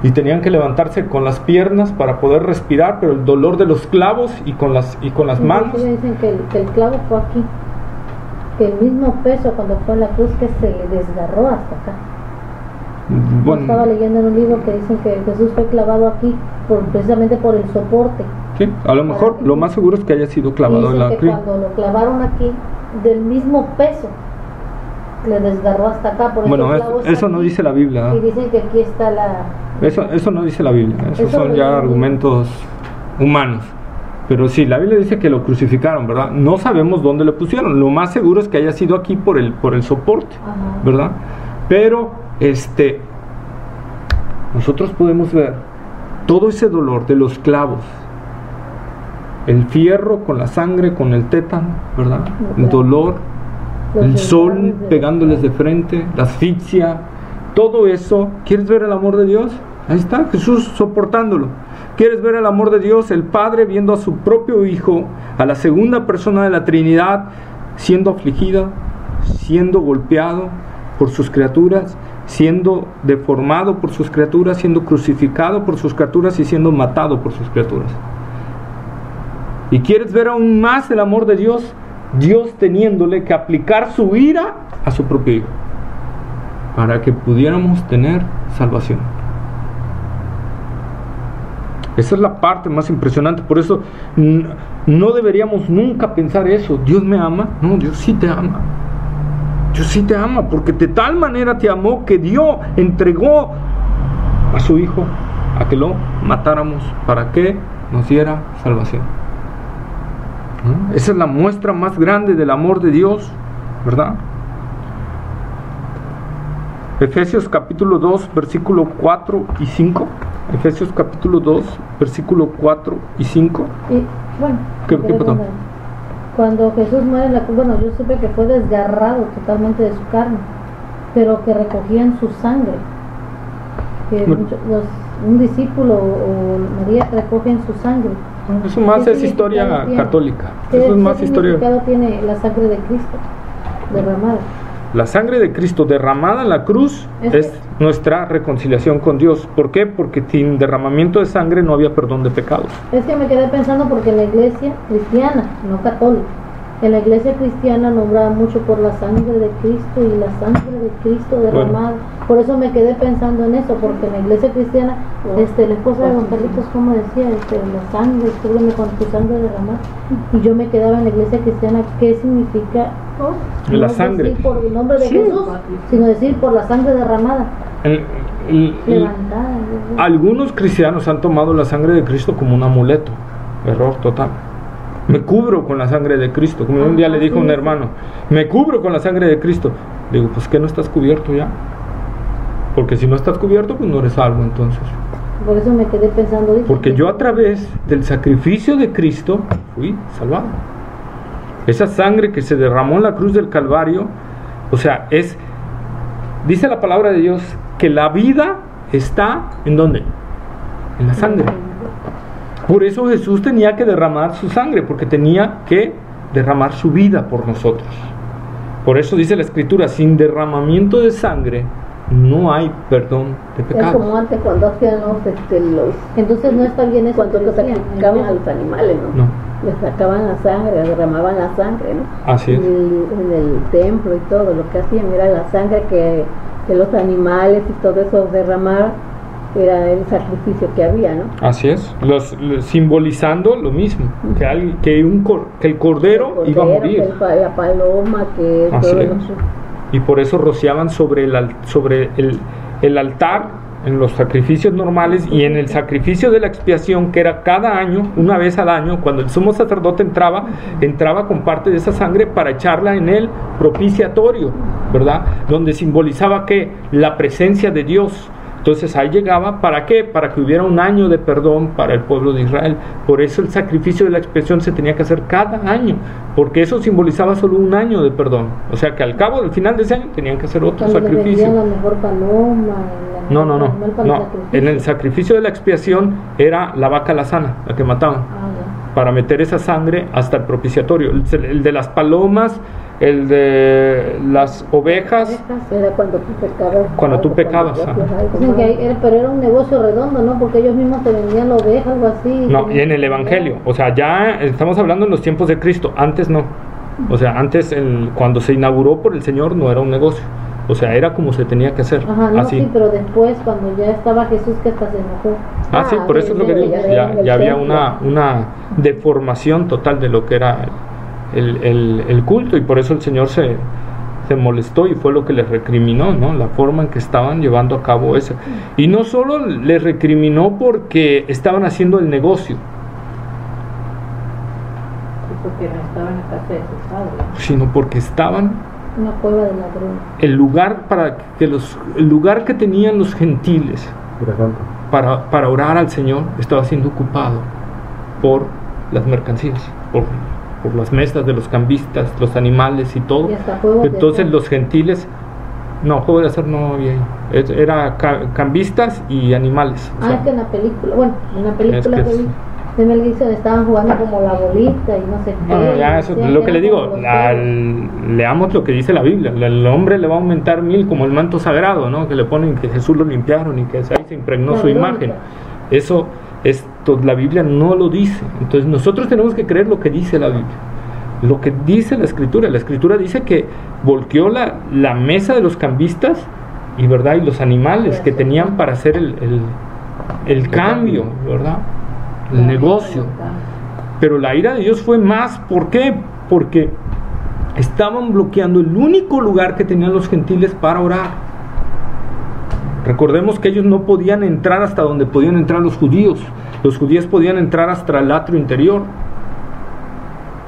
Speaker 1: Y tenían que levantarse con las piernas para poder respirar, pero el dolor de los clavos y con las manos.
Speaker 3: Dicen que el clavo fue aquí, que el mismo peso cuando fue a la cruz, que se le desgarró hasta acá. Bueno, estaba leyendo en un libro que dicen que Jesús fue clavado aquí precisamente por el soporte.
Speaker 1: Sí, a lo mejor lo más seguro es que haya sido clavado en la cruz.
Speaker 3: Cuando lo clavaron aquí, del mismo peso le desgarró hasta acá. Por
Speaker 1: bueno, eso no dice la Biblia.
Speaker 3: Y dicen que aquí está la...
Speaker 1: Eso no dice la Biblia. Esos son ya argumentos humanos. Pero sí, la Biblia dice que lo crucificaron, ¿verdad? No sabemos dónde lo pusieron. Lo más seguro es que haya sido aquí por el soporte, ¿verdad? Pero nosotros podemos ver todo ese dolor de los clavos, el fierro con la sangre, con el tétano, ¿verdad? El dolor, el sol pegándoles de frente, la asfixia, todo eso. ¿Quieres ver el amor de Dios? Ahí está Jesús soportándolo. ¿Quieres ver el amor de Dios? El Padre viendo a su propio Hijo, a la segunda persona de la Trinidad, siendo afligido, siendo golpeado por sus criaturas, siendo deformado por sus criaturas, siendo crucificado por sus criaturas y siendo matado por sus criaturas. ¿Y quieres ver aún más el amor de Dios? Dios teniéndole que aplicar su ira a su propio Hijo, para que pudiéramos tener salvación. Esa es la parte más impresionante. Por eso no deberíamos nunca pensar eso. Dios me ama. No, Dios sí te ama. Dios sí te ama, porque de tal manera te amó que dio, entregó a su Hijo a que lo matáramos para que nos diera salvación. ¿No? Esa es la muestra más grande del amor de Dios, ¿verdad? Efesios capítulo 2, versículo 4 y 5. Efesios capítulo 2, versículo 4 y 5.
Speaker 3: Y bueno,
Speaker 1: ¿Qué pasó?
Speaker 3: Cuando Jesús muere en la cruz, bueno, yo supe que fue desgarrado totalmente de su carne, pero que recogían su sangre. Que un discípulo o María recogen su sangre.
Speaker 1: Eso más es historia católica. Eso es más historia.
Speaker 3: ¿Qué significado tiene la sangre de Cristo derramada?
Speaker 1: La sangre de Cristo derramada en la cruz es nuestra reconciliación con Dios. ¿Por qué? Porque sin derramamiento de sangre no había perdón de pecados.
Speaker 3: Es que me quedé pensando porque en la iglesia cristiana, no católica, en la iglesia cristiana nombraba mucho por la sangre de Cristo y la sangre de Cristo derramada. Bueno. Por eso me quedé pensando en eso, porque en la iglesia cristiana, la esposa de don Carlitos, como decía, la sangre, cúbreme con tu sangre derramada. Y yo me quedaba en la iglesia cristiana, ¿qué significa?
Speaker 1: La
Speaker 3: no
Speaker 1: sangre.
Speaker 3: Decir por el nombre de Jesús, sino decir por la sangre derramada. Levantada.
Speaker 1: Algunos cristianos han tomado la sangre de Cristo como un amuleto. Error total. Me cubro con la sangre de Cristo. Como un día le dijo un hermano, me cubro con la sangre de Cristo. Le digo, pues que no estás cubierto ya. Porque si no estás cubierto, pues no eres salvo entonces.
Speaker 3: Por eso me quedé pensando.
Speaker 1: Porque yo a través del sacrificio de Cristo fui salvado. Esa sangre que se derramó en la cruz del Calvario, o sea, dice la palabra de Dios que la vida está ¿en dónde? En la sangre. Por eso Jesús tenía que derramar su sangre, porque tenía que derramar su vida por nosotros. Por eso dice la Escritura, sin derramamiento de sangre no hay perdón de pecados.
Speaker 2: Es como antes cuando hacían los
Speaker 3: entonces no está bien eso
Speaker 2: cuando sacrificaban a los animales, ¿no? Les sacaban la sangre, derramaban la sangre, ¿no?
Speaker 1: Así es.
Speaker 2: En el templo y todo, lo que hacían era la sangre que los animales y todo eso derramaban, era el sacrificio que había, ¿no?
Speaker 1: Así es, simbolizando lo mismo, que el cordero iba a morir.
Speaker 2: La paloma, que todo eso.
Speaker 1: Y por eso rociaban sobre el altar en los sacrificios normales y en el sacrificio de la expiación, que era cada año, una vez al año, cuando el sumo sacerdote entraba con parte de esa sangre para echarla en el propiciatorio, ¿verdad? Donde simbolizaba que la presencia de Dios. Entonces ahí llegaba, ¿para qué? Para que hubiera un año de perdón para el pueblo de Israel. Por eso el sacrificio de la expiación se tenía que hacer cada año, porque eso simbolizaba solo un año de perdón. O sea que al cabo del final de ese año tenían que hacer otro sacrificio.
Speaker 3: La mejor paloma,
Speaker 1: no. En el sacrificio de la expiación era la vaca alazana, la que mataban, para meter esa sangre hasta el propiciatorio. El de las palomas, el de las ovejas,
Speaker 2: era cuando tú pecabas.
Speaker 3: Pero era un negocio redondo, ¿no? Porque ellos mismos te vendían la oveja, algo así.
Speaker 1: No, y en el Evangelio, o sea, ya estamos hablando en los tiempos de Cristo, antes no. O sea, antes cuando se inauguró por el Señor no era un negocio. O sea, era como se tenía que hacer.
Speaker 3: Ajá, no,
Speaker 1: así.
Speaker 3: Sí, pero después, cuando ya estaba Jesús, que hasta se enojó.
Speaker 1: Sí, por eso es lo que digo. Ya había una deformación total de lo que era el culto, y por eso el Señor se molestó y fue lo que les recriminó, ¿no? La forma en que estaban llevando a cabo eso. Y no solo les recriminó porque estaban haciendo el negocio,
Speaker 3: porque no estaban en la casa de su padre,
Speaker 1: sino porque estaban
Speaker 3: una cueva de ladrones.
Speaker 1: El lugar que tenían los gentiles para orar al Señor estaba siendo ocupado por las mercancías, por las mesas de los cambistas, los animales y todo. Entonces los gentiles, juego de azar no había ahí. Era cambistas y animales.
Speaker 3: Es que en la película que vi de Mel Gibson estaban jugando como la bolita y no sé qué.
Speaker 1: Ya, eso es lo que le digo. Leamos lo que dice la Biblia. El hombre le va a aumentar 1000 como el manto sagrado, ¿no? Que le ponen que Jesús lo limpiaron y que ahí se impregnó su imagen. Esto la Biblia no lo dice. Entonces nosotros tenemos que creer lo que dice la Biblia. lo que dice la Escritura. La Escritura dice que volteó la mesa de los cambistas y, ¿verdad?, y los animales que tenían para hacer el cambio, ¿verdad?, el negocio. Pero la ira de Dios fue más. ¿Por qué? Porque estaban bloqueando el único lugar que tenían los gentiles para orar. Recordemos que ellos no podían entrar hasta donde podían entrar los judíos. Los judíos podían entrar hasta el atrio interior.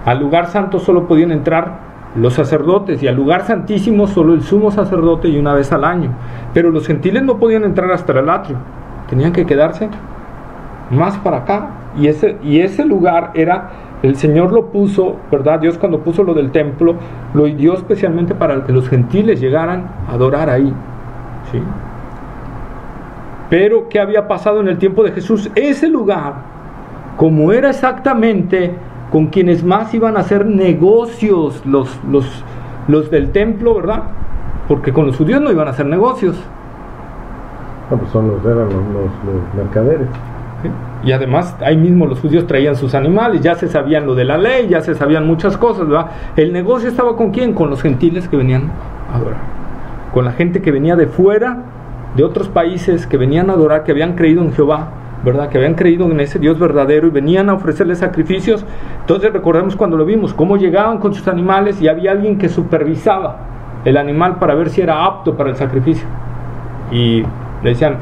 Speaker 1: Al lugar santo solo podían entrar los sacerdotes, y al lugar santísimo solo el sumo sacerdote, y una vez al año. Pero los gentiles no podían entrar hasta el atrio, tenían que quedarse más para acá. Y ese lugar era, el Señor lo puso, ¿verdad? Dios, cuando puso lo del templo, lo dio especialmente para que los gentiles llegaran a adorar ahí, ¿sí? Pero ¿qué había pasado en el tiempo de Jesús? Ese lugar, como era exactamente con quienes más iban a hacer negocios los del templo, ¿verdad? Porque con los judíos no iban a hacer negocios.
Speaker 4: No, pues eran los mercaderes.
Speaker 1: ¿Sí? Y además ahí mismo los judíos traían sus animales, ya se sabían lo de la ley, ya se sabían muchas cosas, ¿verdad? El negocio estaba ¿con quién? Con los gentiles que venían a adorar, con la gente que venía de fuera, de otros países, que venían a adorar, que habían creído en Jehová, ¿verdad?, que habían creído en ese Dios verdadero y venían a ofrecerle sacrificios. Entonces recordemos cuando lo vimos, cómo llegaban con sus animales y había alguien que supervisaba el animal para ver si era apto para el sacrificio, y le decían,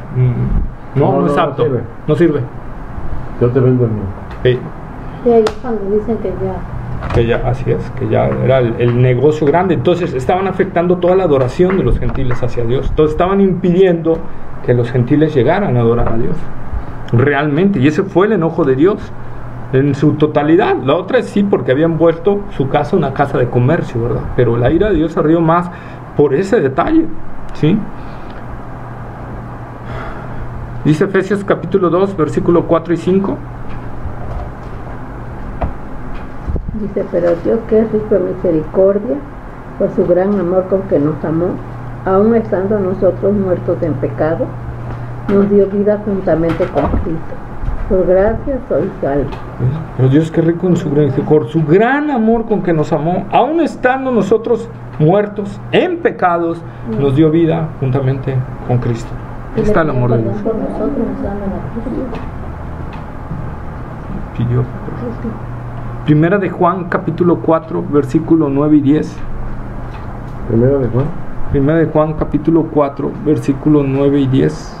Speaker 1: no es apto, no sirve.
Speaker 4: Yo te vendo el mío.
Speaker 1: Sí.
Speaker 3: Y ahí es cuando dicen que ya
Speaker 1: Así es, que ya era el negocio grande. Entonces estaban afectando toda la adoración de los gentiles hacia Dios. Entonces estaban impidiendo que los gentiles llegaran a adorar a Dios realmente, y ese fue el enojo de Dios en su totalidad. La otra es sí, porque habían vuelto su casa una casa de comercio, ¿verdad? Pero la ira de Dios se rió más por ese detalle, ¿sí? Dice Efesios capítulo 2, versículo 4 y 5.
Speaker 2: Dice, pero Dios, que es rico en misericordia, por su gran amor con que nos amó, aun estando nosotros muertos en pecado, nos dio vida juntamente con Cristo. Por gracia sois salvos.
Speaker 1: Pero Dios, que rico en por su gran amor con que nos amó, aun estando nosotros muertos en pecados, nos dio vida juntamente con Cristo. Ahí está el amor de Dios.
Speaker 3: por nosotros nos dan la cruz.
Speaker 1: Pidió. Primera de Juan capítulo 4 versículo 9 y 10.
Speaker 4: Primera de Juan.
Speaker 1: Primera de Juan capítulo 4 versículo 9 y 10.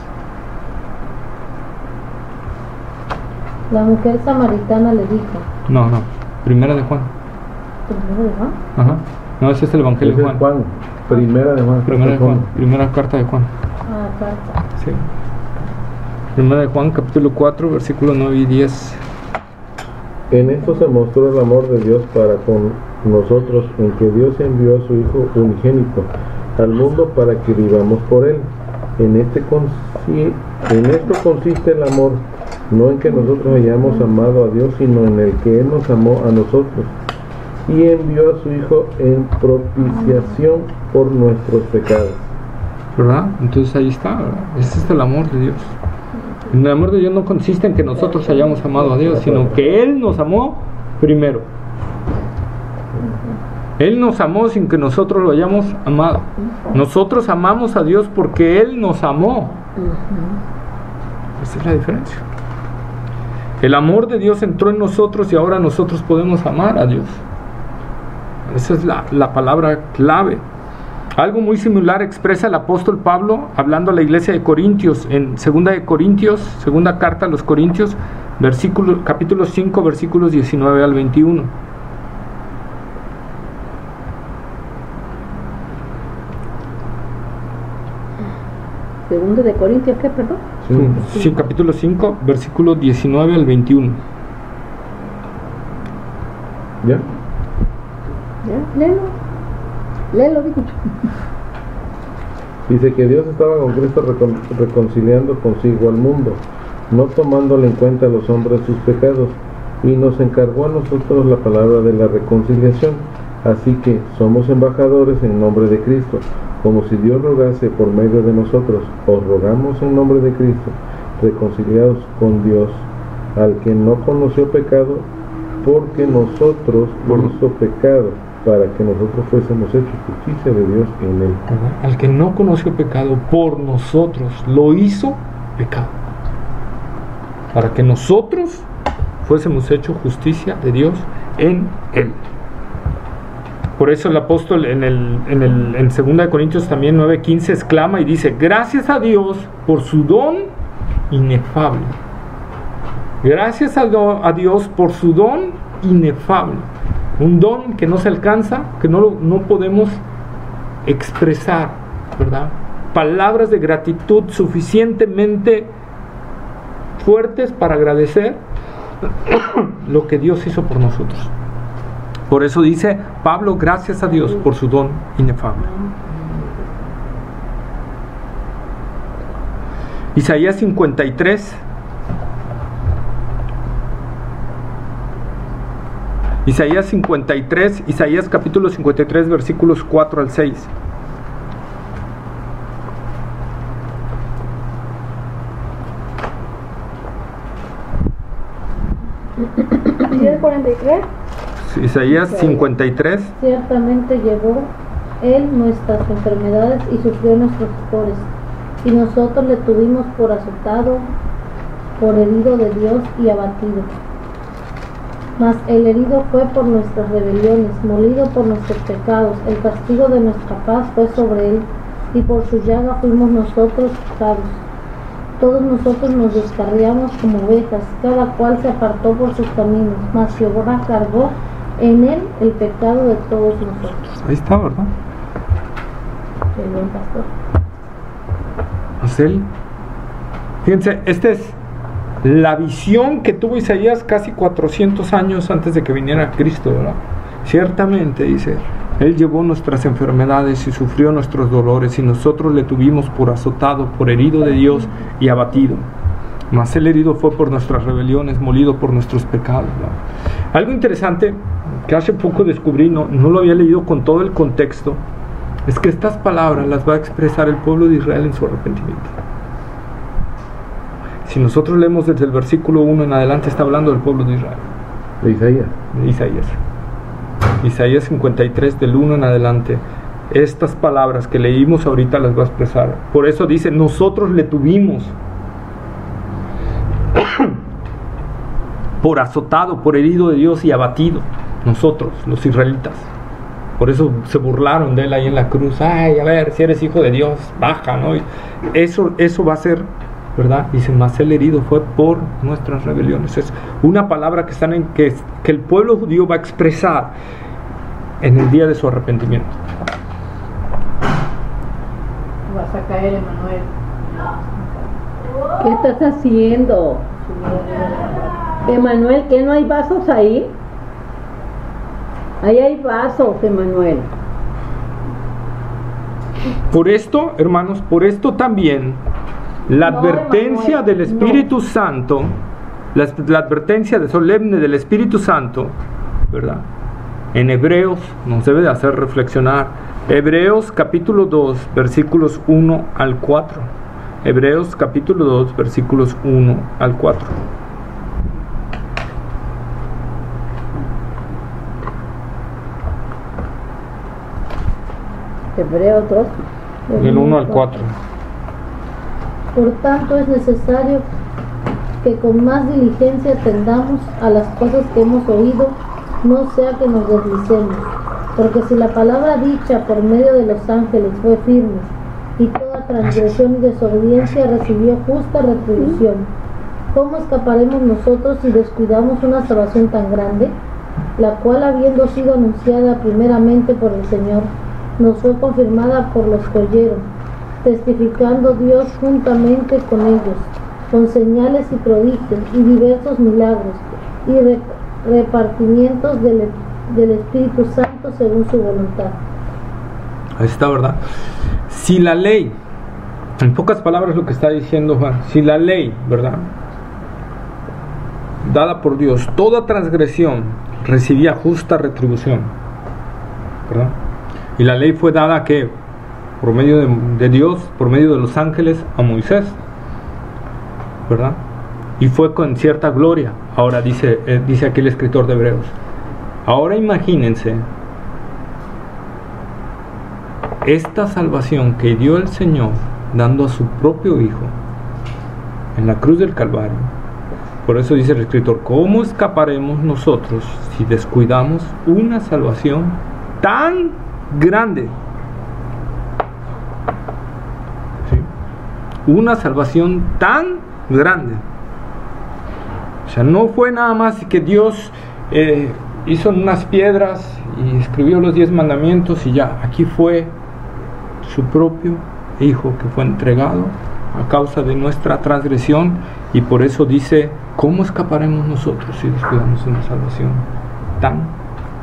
Speaker 3: La mujer samaritana le dijo.
Speaker 1: No, Primera de Juan.
Speaker 3: ¿Primero de Juan?
Speaker 1: Ajá. No, ese es el Evangelio de Juan.
Speaker 4: Primera de Juan.
Speaker 1: Primera carta de Juan.
Speaker 3: Ah, carta.
Speaker 1: Sí. Primera de Juan capítulo 4 versículo 9 y 10.
Speaker 4: En esto se mostró el amor de Dios para con nosotros, en que Dios envió a su Hijo unigénito al mundo para que vivamos por Él. En esto consiste el amor, no en que nosotros hayamos amado a Dios, sino en el que Él nos amó a nosotros y envió a su Hijo en propiciación por nuestros pecados.
Speaker 1: ¿Verdad? Entonces ahí está, ¿verdad? Ese es el amor de Dios. El amor de Dios no consiste en que nosotros hayamos amado a Dios, sino que Él nos amó primero. Él nos amó sin que nosotros lo hayamos amado. Nosotros amamos a Dios porque Él nos amó. Esa es la diferencia. El amor de Dios entró en nosotros y ahora nosotros podemos amar a Dios. Esa es la palabra clave. Algo muy similar expresa el apóstol Pablo hablando a la iglesia de Corintios en segunda carta a los Corintios, capítulo 5, versículos 19 al 21.
Speaker 2: Segundo de Corintios, ¿qué, perdón?
Speaker 1: Sí, capítulo 5, versículos 19 al 21.
Speaker 4: ¿Ya?
Speaker 2: Léelo, digo.
Speaker 4: Dice que Dios estaba con Cristo reconciliando consigo al mundo, no tomándole en cuenta a los hombres sus pecados, y nos encargó a nosotros la palabra de la reconciliación. Así que somos embajadores en nombre de Cristo, como si Dios rogase por medio de nosotros. Os rogamos en nombre de Cristo, reconciliados con Dios, al que no conoció pecado, porque nosotros hizo pecado, para que nosotros fuésemos hechos justicia de Dios en él.
Speaker 1: Al que no conoció pecado, por nosotros lo hizo pecado, para que nosotros fuésemos hechos justicia de Dios en él. Por eso el apóstol en 2 Corintios también 9:15 exclama y dice: gracias a Dios por su don inefable. Gracias a Dios por su don inefable. Un don que no se alcanza, que no podemos expresar, ¿verdad? Palabras de gratitud suficientemente fuertes para agradecer lo que Dios hizo por nosotros. Por eso dice Pablo: gracias a Dios por su don inefable. Isaías 53. Isaías 53, Isaías capítulo 53, versículos 4 al 6.
Speaker 5: ¿Isaías 43?
Speaker 1: Isaías 53.
Speaker 3: Ciertamente llevó él nuestras enfermedades y sufrió nuestros dolores, y nosotros le tuvimos por azotado, por herido de Dios y abatido. Mas el herido fue por nuestras rebeliones, molido por nuestros pecados. El castigo de nuestra paz fue sobre él, y por su llaga fuimos nosotros curados. Todos nosotros nos descarriamos como ovejas, cada cual se apartó por sus caminos, mas Jehová cargó en él el pecado de todos nosotros.
Speaker 1: Ahí está, ¿verdad?
Speaker 3: El buen pastor.
Speaker 1: Pues él. Fíjense, esta es la visión que tuvo Isaías casi 400 años antes de que viniera Cristo, ¿verdad? Ciertamente, dice, él llevó nuestras enfermedades y sufrió nuestros dolores, y nosotros le tuvimos por azotado, por herido de Dios y abatido. Mas el herido fue por nuestras rebeliones, molido por nuestros pecados, ¿verdad? Algo interesante que hace poco descubrí, no lo había leído con todo el contexto, es que estas palabras las va a expresar el pueblo de Israel en su arrepentimiento. Si nosotros leemos desde el versículo 1 en adelante, está hablando del pueblo de Israel.
Speaker 4: De Isaías.
Speaker 1: De Isaías. Isaías 53, del 1 en adelante. Estas palabras que leímos ahorita las va a expresar. Por eso dice: nosotros le tuvimos por azotado, por herido de Dios y abatido. Nosotros, los israelitas. Por eso se burlaron de él ahí en la cruz. Ay, a ver, si eres hijo de Dios, baja, ¿no? Eso va a ser, ¿verdad? Dice: mas el herido fue por nuestras rebeliones. Es una palabra que el pueblo judío va a expresar en el día de su arrepentimiento.
Speaker 3: Vas a caer, Emanuel.
Speaker 2: ¿Qué estás haciendo? Emanuel, ¿qué no hay vasos ahí? Ahí hay vasos, Emanuel.
Speaker 1: Por esto, hermanos, por esto también la advertencia del Espíritu Santo, la advertencia de solemne del Espíritu Santo, ¿verdad? En Hebreos nos debe de hacer reflexionar. Hebreos capítulo 2, versículos 1 al 4. Hebreos capítulo 2, versículos 1 al 4.
Speaker 2: Hebreos 2.
Speaker 1: Del 1 al 4.
Speaker 3: Por tanto, es necesario que con más diligencia atendamos a las cosas que hemos oído, no sea que nos deslicemos. Porque si la palabra dicha por medio de los ángeles fue firme, y toda transgresión y desobediencia recibió justa retribución, ¿cómo escaparemos nosotros si descuidamos una salvación tan grande, la cual, habiendo sido anunciada primeramente por el Señor, nos fue confirmada por los que oyeron, testificando Dios juntamente con ellos, con señales y prodigios y diversos milagros y repartimientos del Espíritu Santo según su voluntad?
Speaker 1: Ahí está, ¿verdad? Si la ley, en pocas palabras lo que está diciendo Juan, si la ley, ¿verdad?, dada por Dios, toda transgresión recibía justa retribución, ¿verdad? Y la ley fue dada ¿qué? Por medio de Dios, por medio de los ángeles a Moisés, ¿verdad? y fue con cierta gloria. Ahora dice aquí el escritor de Hebreos. Ahora imagínense esta salvación que dio el Señor dando a su propio Hijo en la cruz del Calvario. Por eso dice el escritor, ¿cómo escaparemos nosotros si descuidamos una salvación tan grande? ¿Sí? Una salvación tan grande. O sea, no fue nada más que Dios hizo unas piedras y escribió los 10 mandamientos y ya. Aquí fue su propio Hijo que fue entregado a causa de nuestra transgresión, y por eso dice, ¿cómo escaparemos nosotros si descuidamos una salvación tan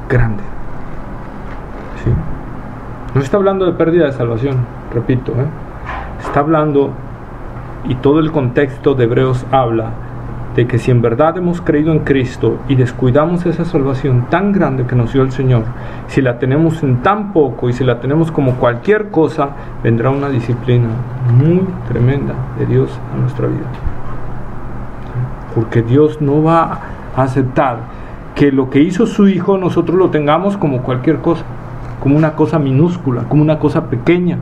Speaker 1: grande? ¿Sí? No está hablando de pérdida de salvación, repito, está hablando, y todo el contexto de Hebreos habla de que si en verdad hemos creído en Cristo y descuidamos esa salvación tan grande que nos dio el Señor, si la tenemos en tan poco y si la tenemos como cualquier cosa, vendrá una disciplina muy tremenda de Dios a nuestra vida. Porque Dios no va a aceptar que lo que hizo su Hijo nosotros lo tengamos como cualquier cosa, como una cosa minúscula, como una cosa pequeña.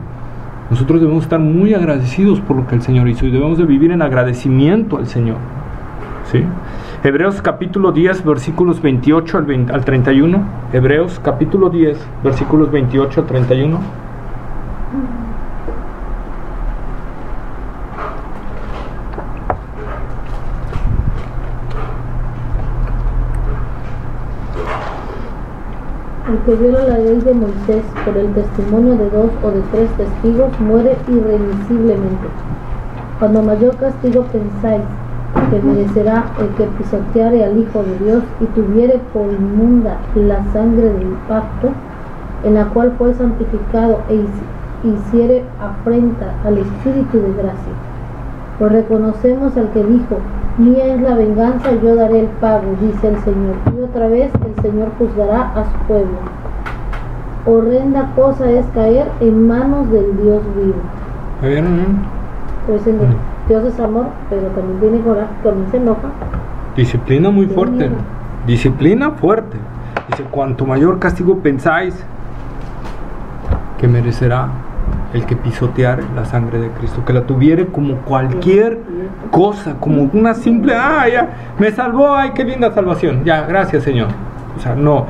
Speaker 1: Nosotros debemos estar muy agradecidos por lo que el Señor hizo y debemos de vivir en agradecimiento al Señor. ¿Sí? Hebreos capítulo 10 versículos 28 al 31. Hebreos capítulo 10 versículos 28 al 31.
Speaker 3: El que viola la ley de Moisés por el testimonio de 2 o de 3 testigos muere irremisiblemente. Cuando mayor castigo pensáis que merecerá el que pisoteare al Hijo de Dios y tuviere por inmunda la sangre del pacto, en la cual fue santificado e hiciere afrenta al Espíritu de gracia. Pues reconocemos al que dijo, mía es la venganza, yo daré el pago, dice el Señor. Y otra vez el Señor juzgará a su pueblo. Horrenda cosa es caer en manos del Dios vivo. Pues Dios es amor, pero también tiene coraje, también se enoja.
Speaker 1: Disciplina muy fuerte. Disciplina fuerte. Dice, cuanto mayor castigo pensáis que merecerá el que pisoteare la sangre de Cristo, que la tuviere como cualquier cosa, como una simple, ya, me salvó, ay, qué linda salvación, ya, gracias Señor. O sea, no,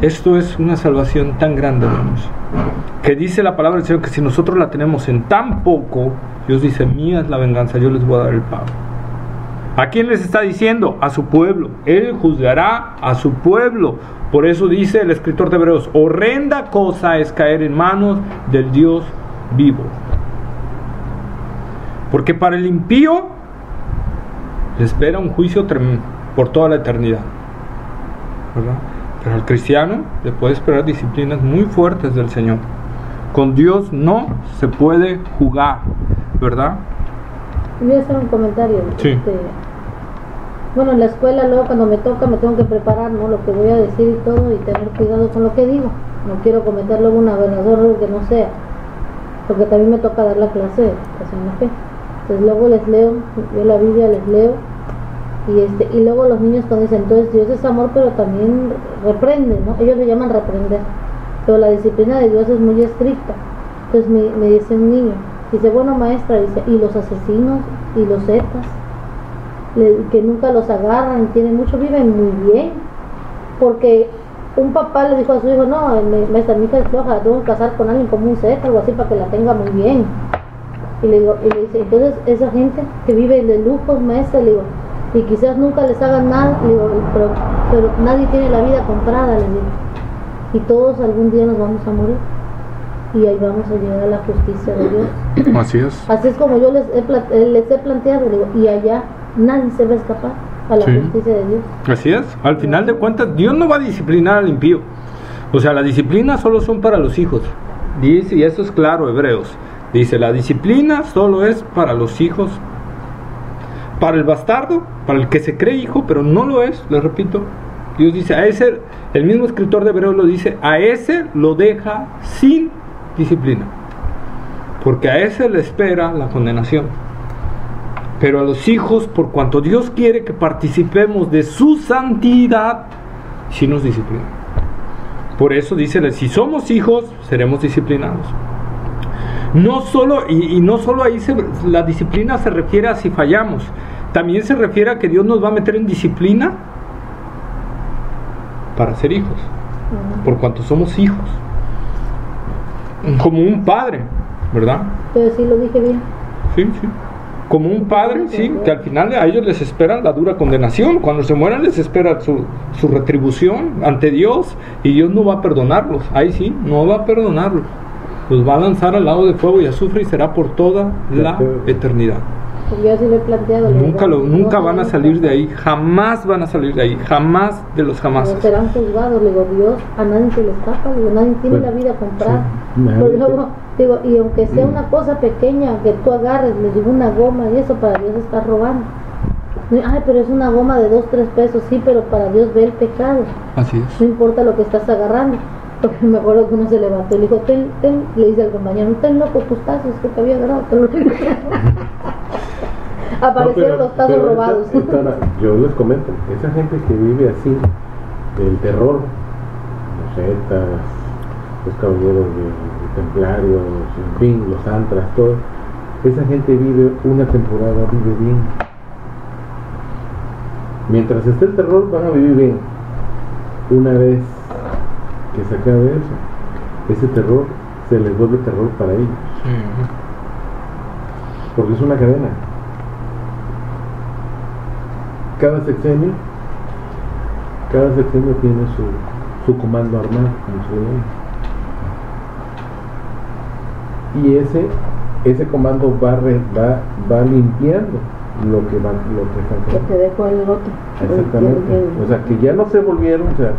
Speaker 1: esto es una salvación tan grande, hermanos, que dice la palabra del Señor que si nosotros la tenemos en tan poco, Dios dice, mía es la venganza, yo les voy a dar el pago. ¿A quién les está diciendo? A su pueblo. Él juzgará a su pueblo. Por eso dice el escritor de Hebreos, horrenda cosa es caer en manos del Dios vivo. Porque para el impío le espera un juicio por toda la eternidad, ¿verdad? Pero al cristiano le puede esperar disciplinas muy fuertes del Señor. Con Dios no se puede jugar, ¿verdad?
Speaker 3: Voy a hacer un comentario.
Speaker 1: Sí.
Speaker 3: Bueno, en la escuela luego cuando me toca me tengo que preparar, ¿no? Lo que voy a decir y todo, y tener cuidado con lo que digo. No quiero cometer luego un aberrador, algo que no sea, porque también me toca dar la clase de educación en la fe. Entonces luego les leo, yo la Biblia les leo, y luego los niños cuando dicen, entonces Dios es amor, pero también reprende, ¿no? Ellos le llaman reprender, pero la disciplina de Dios es muy estricta. Entonces me dice un niño, dice, bueno maestra, dice, y los asesinos y los zetas, que nunca los agarran, tienen mucho, viven muy bien, porque un papá le dijo a su hijo, no, maestra, mi hija es floja, la tengo que casar con alguien como un zeta, algo así, para que la tenga muy bien. Y le dice, entonces esa gente que vive de lujos, maestra, le digo, y quizás nunca les hagan nada, le digo, pero nadie tiene la vida comprada, le digo, y todos algún día nos vamos a morir, y ahí vamos a llegar a la justicia de Dios.
Speaker 1: Así es.
Speaker 3: Así es como yo les he planteado, le digo, y allá nadie se va a escapar a la justicia de Dios.
Speaker 1: Así es. Al final de cuentas, Dios no va a disciplinar al impío. O sea, la disciplina solo son para los hijos. Dice, y eso es claro, Hebreos. Dice, la disciplina solo es para los hijos. Para el bastardo, para el que se cree hijo, pero no lo es, les repito. Dios dice, a ese, el mismo escritor de Hebreos lo dice, a ese lo deja sin disciplina. Porque a ese le espera la condenación. Pero a los hijos, por cuanto Dios quiere que participemos de su santidad, sí nos disciplina. Por eso dice, si somos hijos, seremos disciplinados. No solo, y no solo ahí la disciplina se refiere a si fallamos, también se refiere a que Dios nos va a meter en disciplina para ser hijos, por cuanto somos hijos, como un padre, ¿verdad?
Speaker 3: Pero sí lo dije bien.
Speaker 1: Sí, sí. Como un padre, sí, que al final a ellos les espera la dura condenación. Cuando se mueran les espera su retribución ante Dios, y Dios no va a perdonarlos. Ahí sí, no va a perdonarlos. Los va a lanzar al lago de fuego y azufre, y será por toda la eternidad.
Speaker 3: Yo así lo he planteado.
Speaker 1: Nunca van a salir de ahí, jamás van a salir de ahí, jamás de los jamás.
Speaker 3: No serán juzgados, le digo, Dios, a nadie se le escapa, le digo, nadie tiene la vida comprada.
Speaker 4: Sí,
Speaker 3: Pero luego, digo, y aunque sea una cosa pequeña que tú agarres, le digo, una goma, y eso para Dios está robando. Ay, pero es una goma de 2-3 pesos, sí, pero para Dios ve el pecado.
Speaker 1: Así es.
Speaker 3: No importa lo que estás agarrando. Porque me acuerdo que uno se levantó y le dijo, ten, le dice al compañero, ten loco tus tazos que te había agarrado, te lo aparecieron los tazos robados.
Speaker 4: Yo les comento, esa gente que vive así, del terror, los zetas, los caballeros de templarios, en fin, los antras, todo, esa gente vive una temporada, vive bien. Mientras esté el terror, van a vivir bien. Una vez que se acabe eso, ese terror se les vuelve terror para ellos. Porque es una cadena. Cada sexenio tiene su comando armado, como se llama. Y ese comando va limpiando lo que
Speaker 2: que te dejó el otro.
Speaker 4: Exactamente. O sea, que ya no se volvieron, o sea,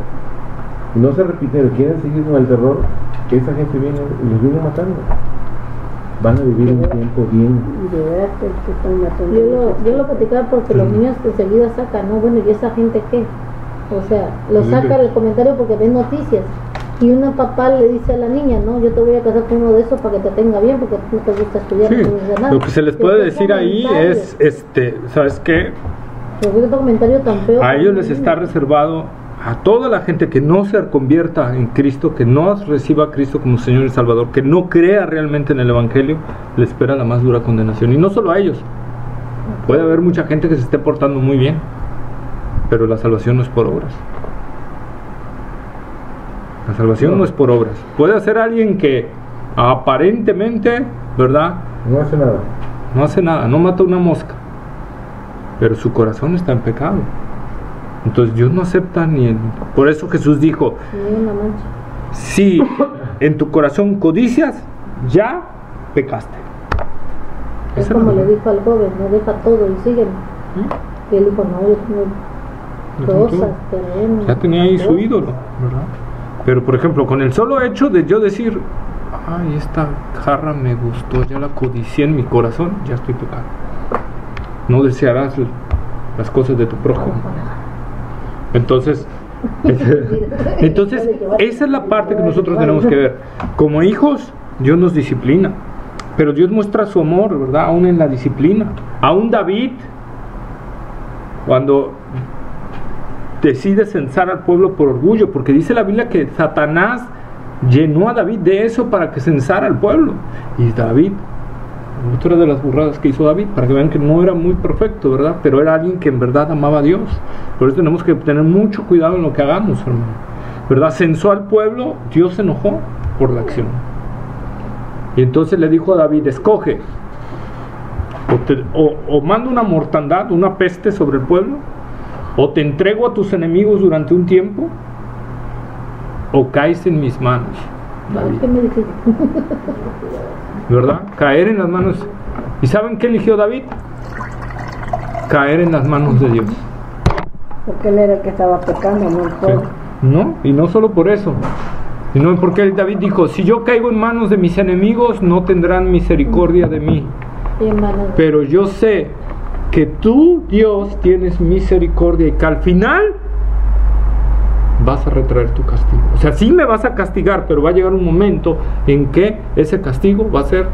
Speaker 4: no se repitieron, quieren seguir con el terror, esa gente los viene matando. Van a vivir un tiempo bien.
Speaker 3: Yo lo platicaba porque los niños enseguida sacan, ¿no? Bueno, ¿y esa gente qué? O sea, lo sacan el comentario porque ven noticias. Y un papá le dice a la niña, no, yo te voy a casar con uno de esos para que te tenga bien, porque no te gusta estudiar,
Speaker 1: sí,
Speaker 3: no te gusta nada.
Speaker 1: Lo que se les puede decir ahí es, ¿sabes qué?
Speaker 3: Comentario tan feo
Speaker 1: a ellos les está reservado, a toda la gente que no se convierta en Cristo, que no reciba a Cristo como Señor y Salvador, que no crea realmente en el Evangelio, le espera la más dura condenación. Y no solo a ellos, puede haber mucha gente que se esté portando muy bien, pero la salvación no es por obras. La salvación no es por obras. Puede ser alguien que aparentemente, ¿verdad?
Speaker 4: No hace nada.
Speaker 1: No hace nada, no mata una mosca, pero su corazón está en pecado. Entonces Dios no acepta por eso Jesús dijo,
Speaker 3: ni una mancha.
Speaker 1: Si en tu corazón codicias, ya pecaste.
Speaker 3: Es
Speaker 1: Esa
Speaker 3: como
Speaker 1: no.
Speaker 3: le dijo al joven, no, deja todo y sígueme. Y él dijo, no, yo tengo cosas, terrenos.
Speaker 1: Ya tenía ahí su ídolo, ¿verdad? Pero por ejemplo, con el solo hecho de yo decir, ay, esta jarra me gustó, ya la codicié en mi corazón, ya estoy pecado. No desearás las cosas de tu prójimo. Entonces, esa es la parte que nosotros tenemos que ver. Como hijos, Dios nos disciplina, pero Dios muestra su amor, ¿verdad? Aún en la disciplina. Aún David, cuando decide censar al pueblo por orgullo, porque dice la Biblia que Satanás llenó a David de eso para que censara al pueblo. Y David, otra de las burradas que hizo David, para que vean que no era muy perfecto, ¿verdad? Pero era alguien que en verdad amaba a Dios. Por eso tenemos que tener mucho cuidado en lo que hagamos, hermano, ¿verdad? Censó al pueblo, Dios se enojó por la acción. Y entonces le dijo a David, escoge, o mando una mortandad, una peste sobre el pueblo, o te entrego a tus enemigos durante un tiempo, o caes en mis manos, David.
Speaker 3: ¿Qué me dijiste?
Speaker 1: ¿Verdad? Caer en las manos. ¿Y saben qué eligió David? Caer en las manos de Dios.
Speaker 2: Porque él era el que estaba pecando, no el pueblo.
Speaker 1: No, y no solo por eso, sino porque David dijo, si yo caigo en manos de mis enemigos, no tendrán misericordia de mí. Pero yo sé que tú, Dios, tienes misericordia y que al final vas a retraer tu castigo. O sea, sí me vas a castigar, pero va a llegar un momento en que ese castigo va a ser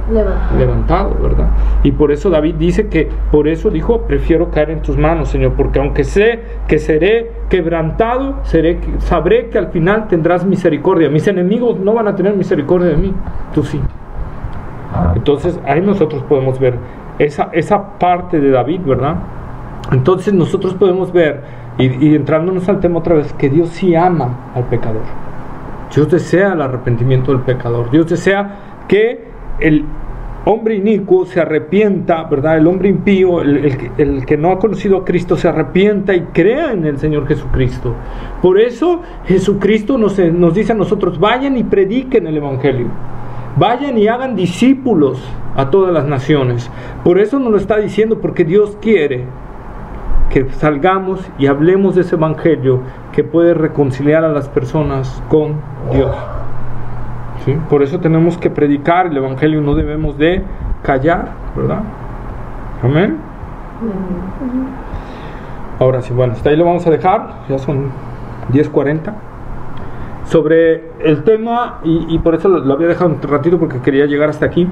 Speaker 1: levantado, ¿verdad? Y por eso David dice que, por eso dijo, prefiero caer en tus manos, Señor, porque aunque sé que seré quebrantado, sabré que al final tendrás misericordia. Mis enemigos no van a tener misericordia de mí, tú sí. Entonces ahí nosotros podemos ver esa parte de David, ¿verdad? Entonces nosotros podemos ver, y entrándonos al tema otra vez, que Dios sí ama al pecador. Dios desea el arrepentimiento del pecador. Dios desea que el hombre inicuo se arrepienta, ¿verdad? El hombre impío, el que no ha conocido a Cristo, se arrepienta y crea en el Señor Jesucristo. Por eso Jesucristo nos dice a nosotros: vayan y prediquen el Evangelio. Vayan y hagan discípulos a todas las naciones. Por eso nos lo está diciendo, porque Dios quiere que salgamos y hablemos de ese evangelio que puede reconciliar a las personas con Dios. ¿Sí? Por eso tenemos que predicar el evangelio, no debemos de callar, ¿verdad? Amén. Ahora sí, bueno, hasta ahí lo vamos a dejar, ya son 10:40. Sobre el tema, y por eso lo había dejado un ratito porque quería llegar hasta aquí,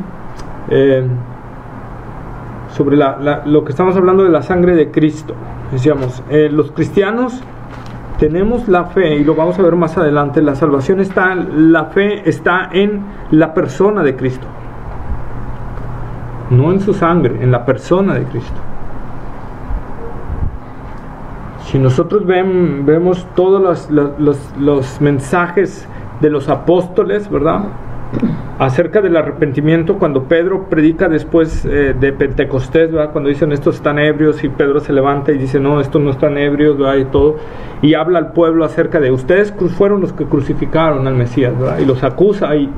Speaker 1: sobre lo que estamos hablando de la sangre de Cristo. Decíamos, los cristianos tenemos la fe, y lo vamos a ver más adelante. La salvación la fe está en la persona de Cristo, no en su sangre, en la persona de Cristo. Si nosotros vemos todos los mensajes de los apóstoles, ¿verdad?, acerca del arrepentimiento, cuando Pedro predica después de Pentecostés, ¿verdad?, cuando dicen estos están ebrios, y Pedro se levanta y dice no, estos no están ebrios, ¿verdad?, y todo, y habla al pueblo acerca de ustedes fueron los que crucificaron al Mesías, ¿verdad?, y los acusa, y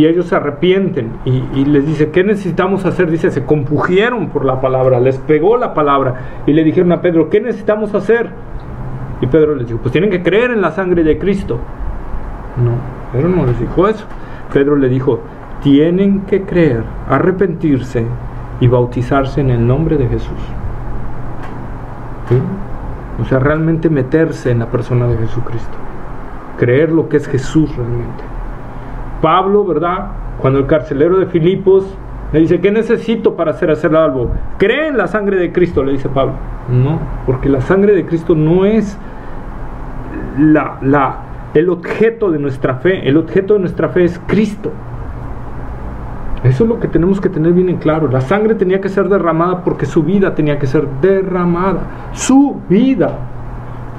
Speaker 1: ellos se arrepienten, y les dice, ¿qué necesitamos hacer? Dice, se compugieron por la palabra, les pegó la palabra, y le dijeron a Pedro, ¿qué necesitamos hacer? Y Pedro les dijo, pues tienen que creer en la sangre de Cristo. No, Pedro no les dijo eso. Pedro le dijo, tienen que creer, arrepentirse y bautizarse en el nombre de Jesús. ¿Sí? O sea, realmente meterse en la persona de Jesucristo, creer lo que es Jesús realmente. Pablo, ¿verdad?, cuando el carcelero de Filipos le dice, ¿qué necesito para ser salvo? Cree en la sangre de Cristo, le dice Pablo. No, porque la sangre de Cristo no es el objeto de nuestra fe. El objeto de nuestra fe es Cristo. Eso es lo que tenemos que tener bien en claro. La sangre tenía que ser derramada porque su vida tenía que ser derramada. Su vida.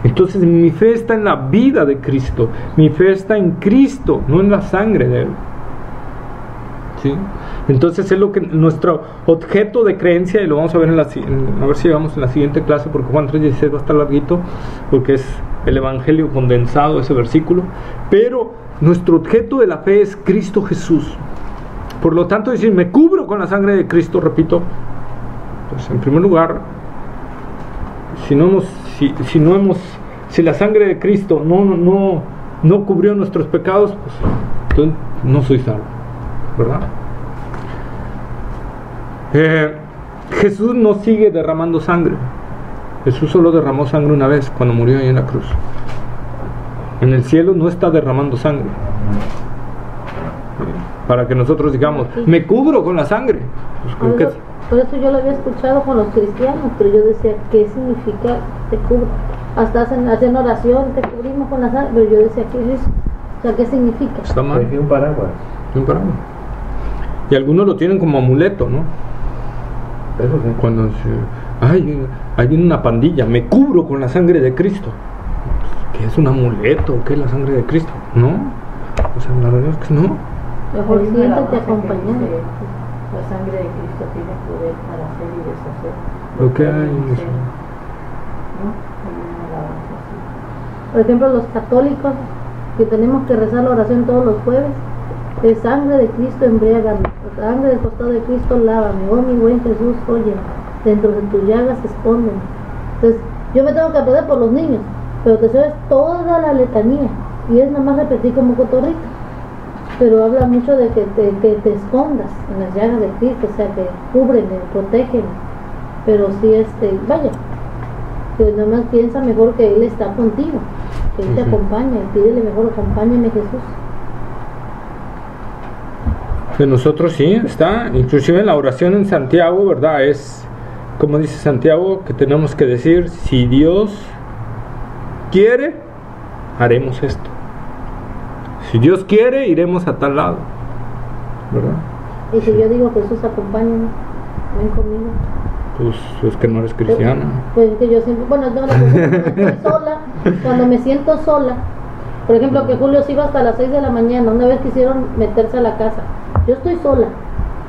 Speaker 1: Entonces mi fe está en la vida de Cristo. Mi fe está en Cristo, no en la sangre de Él. ¿Sí? Entonces es lo que nuestro objeto de creencia, y lo vamos a ver a ver si llegamos en la siguiente clase, porque Juan 3:16 va a estar larguito, porque es el evangelio condensado, ese versículo. Pero nuestro objeto de la fe es Cristo Jesús. Por lo tanto, decir, me cubro con la sangre de Cristo, repito, pues en primer lugar, si la sangre de Cristo no cubrió nuestros pecados, pues entonces no soy salvo, ¿verdad? Jesús no sigue derramando sangre. Jesús solo derramó sangre una vez, cuando murió ahí en la cruz. En el cielo no está derramando sangre para que nosotros digamos, me cubro con la sangre. Pues,
Speaker 3: por eso yo lo había escuchado con los cristianos, pero yo decía, ¿qué significa te cubro? Hasta hacen oración, te cubrimos con la sangre, pero yo decía, ¿qué es eso? O sea, ¿qué significa?
Speaker 1: Está mal.
Speaker 4: Es un paraguas.
Speaker 1: Un paraguas. Y algunos lo tienen como amuleto, ¿no?
Speaker 4: Eso sí.
Speaker 1: Cuando hay una pandilla, me cubro con la sangre de Cristo. ¿Qué es un amuleto? ¿Qué es la sangre de Cristo? No. O sea, la verdad es que no.
Speaker 3: Mejor siéntate acompañado.
Speaker 6: La sangre de Cristo tiene poder para hacer y deshacer.
Speaker 1: Lo que hay en eso.
Speaker 3: Por ejemplo, los católicos que tenemos que rezar la oración todos los jueves, de sangre de Cristo embriágame, sangre del costado de Cristo lávame, oh mi buen Jesús, oye, dentro de tus llagas escóndeme. Entonces, yo me tengo que aprender por los niños, pero te sabes toda la letanía, y es nada más repetir como cotorrito. Pero habla mucho de que te escondas en las llagas de Cristo, o sea, que cúbreme, protégeme. Pero sí, vaya, que nada más piensa mejor que Él está contigo. que Él te acompañe, pídele mejor, acompáñame Jesús.
Speaker 1: De nosotros sí está, inclusive en la oración en Santiago, ¿verdad? Es como dice Santiago, que tenemos que decir: si Dios quiere, haremos esto. Si Dios quiere, iremos a tal lado, ¿verdad?
Speaker 3: Y si yo digo: Jesús, acompáñame, ven conmigo.
Speaker 1: Pues es que no eres cristiana.
Speaker 3: Pues que yo siempre, bueno, no, estoy sola, cuando me siento sola, por ejemplo, que Julio se iba hasta las 6 de la mañana, una vez quisieron meterse a la casa, yo estoy sola,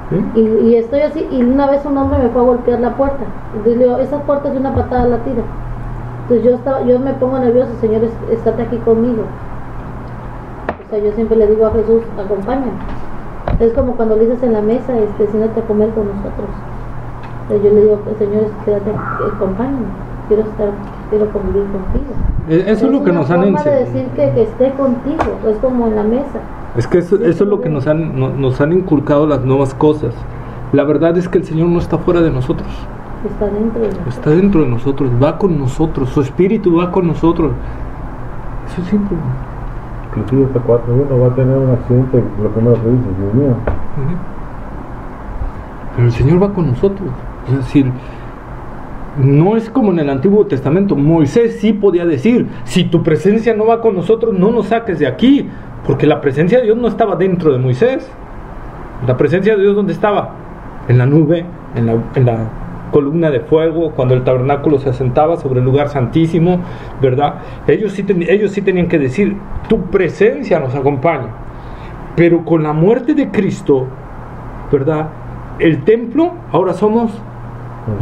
Speaker 1: ¿Sí?
Speaker 3: y estoy así, y una vez un hombre me fue a golpear la puerta, y le digo: esa puerta es una patada la tira. Entonces yo me pongo nervioso: Señor, estate aquí conmigo. O sea, yo siempre le digo a Jesús: acompáñame. Es como cuando le dices en la mesa: siéntate a comer con nosotros. Yo le digo: Señor, quédate, acompáñame, quiero convivir contigo.
Speaker 1: Eso es lo que nos han
Speaker 3: enseñado. Es
Speaker 1: enseñado.
Speaker 3: decir que esté contigo, es como en la mesa.
Speaker 1: Es que eso es lo que nos han inculcado las nuevas cosas. La verdad es que el Señor no está fuera de nosotros.
Speaker 3: Está dentro de nosotros.
Speaker 1: Está dentro de nosotros, va con nosotros, su espíritu va con nosotros. Eso es simple.
Speaker 4: Inclusive hasta 4:1 va a tener un accidente, lo primero que dice: Dios mío.
Speaker 1: Pero el Señor va con nosotros. Es decir, no es como en el Antiguo Testamento. Moisés sí podía decir: si tu presencia no va con nosotros, no nos saques de aquí, porque la presencia de Dios no estaba dentro de Moisés. La presencia de Dios, ¿dónde estaba? En la nube, en la columna de fuego, cuando el tabernáculo se asentaba sobre el lugar santísimo, ¿verdad? Ellos sí tenían que decir: tu presencia nos acompaña. Pero con la muerte de Cristo, ¿verdad?, el templo ahora somos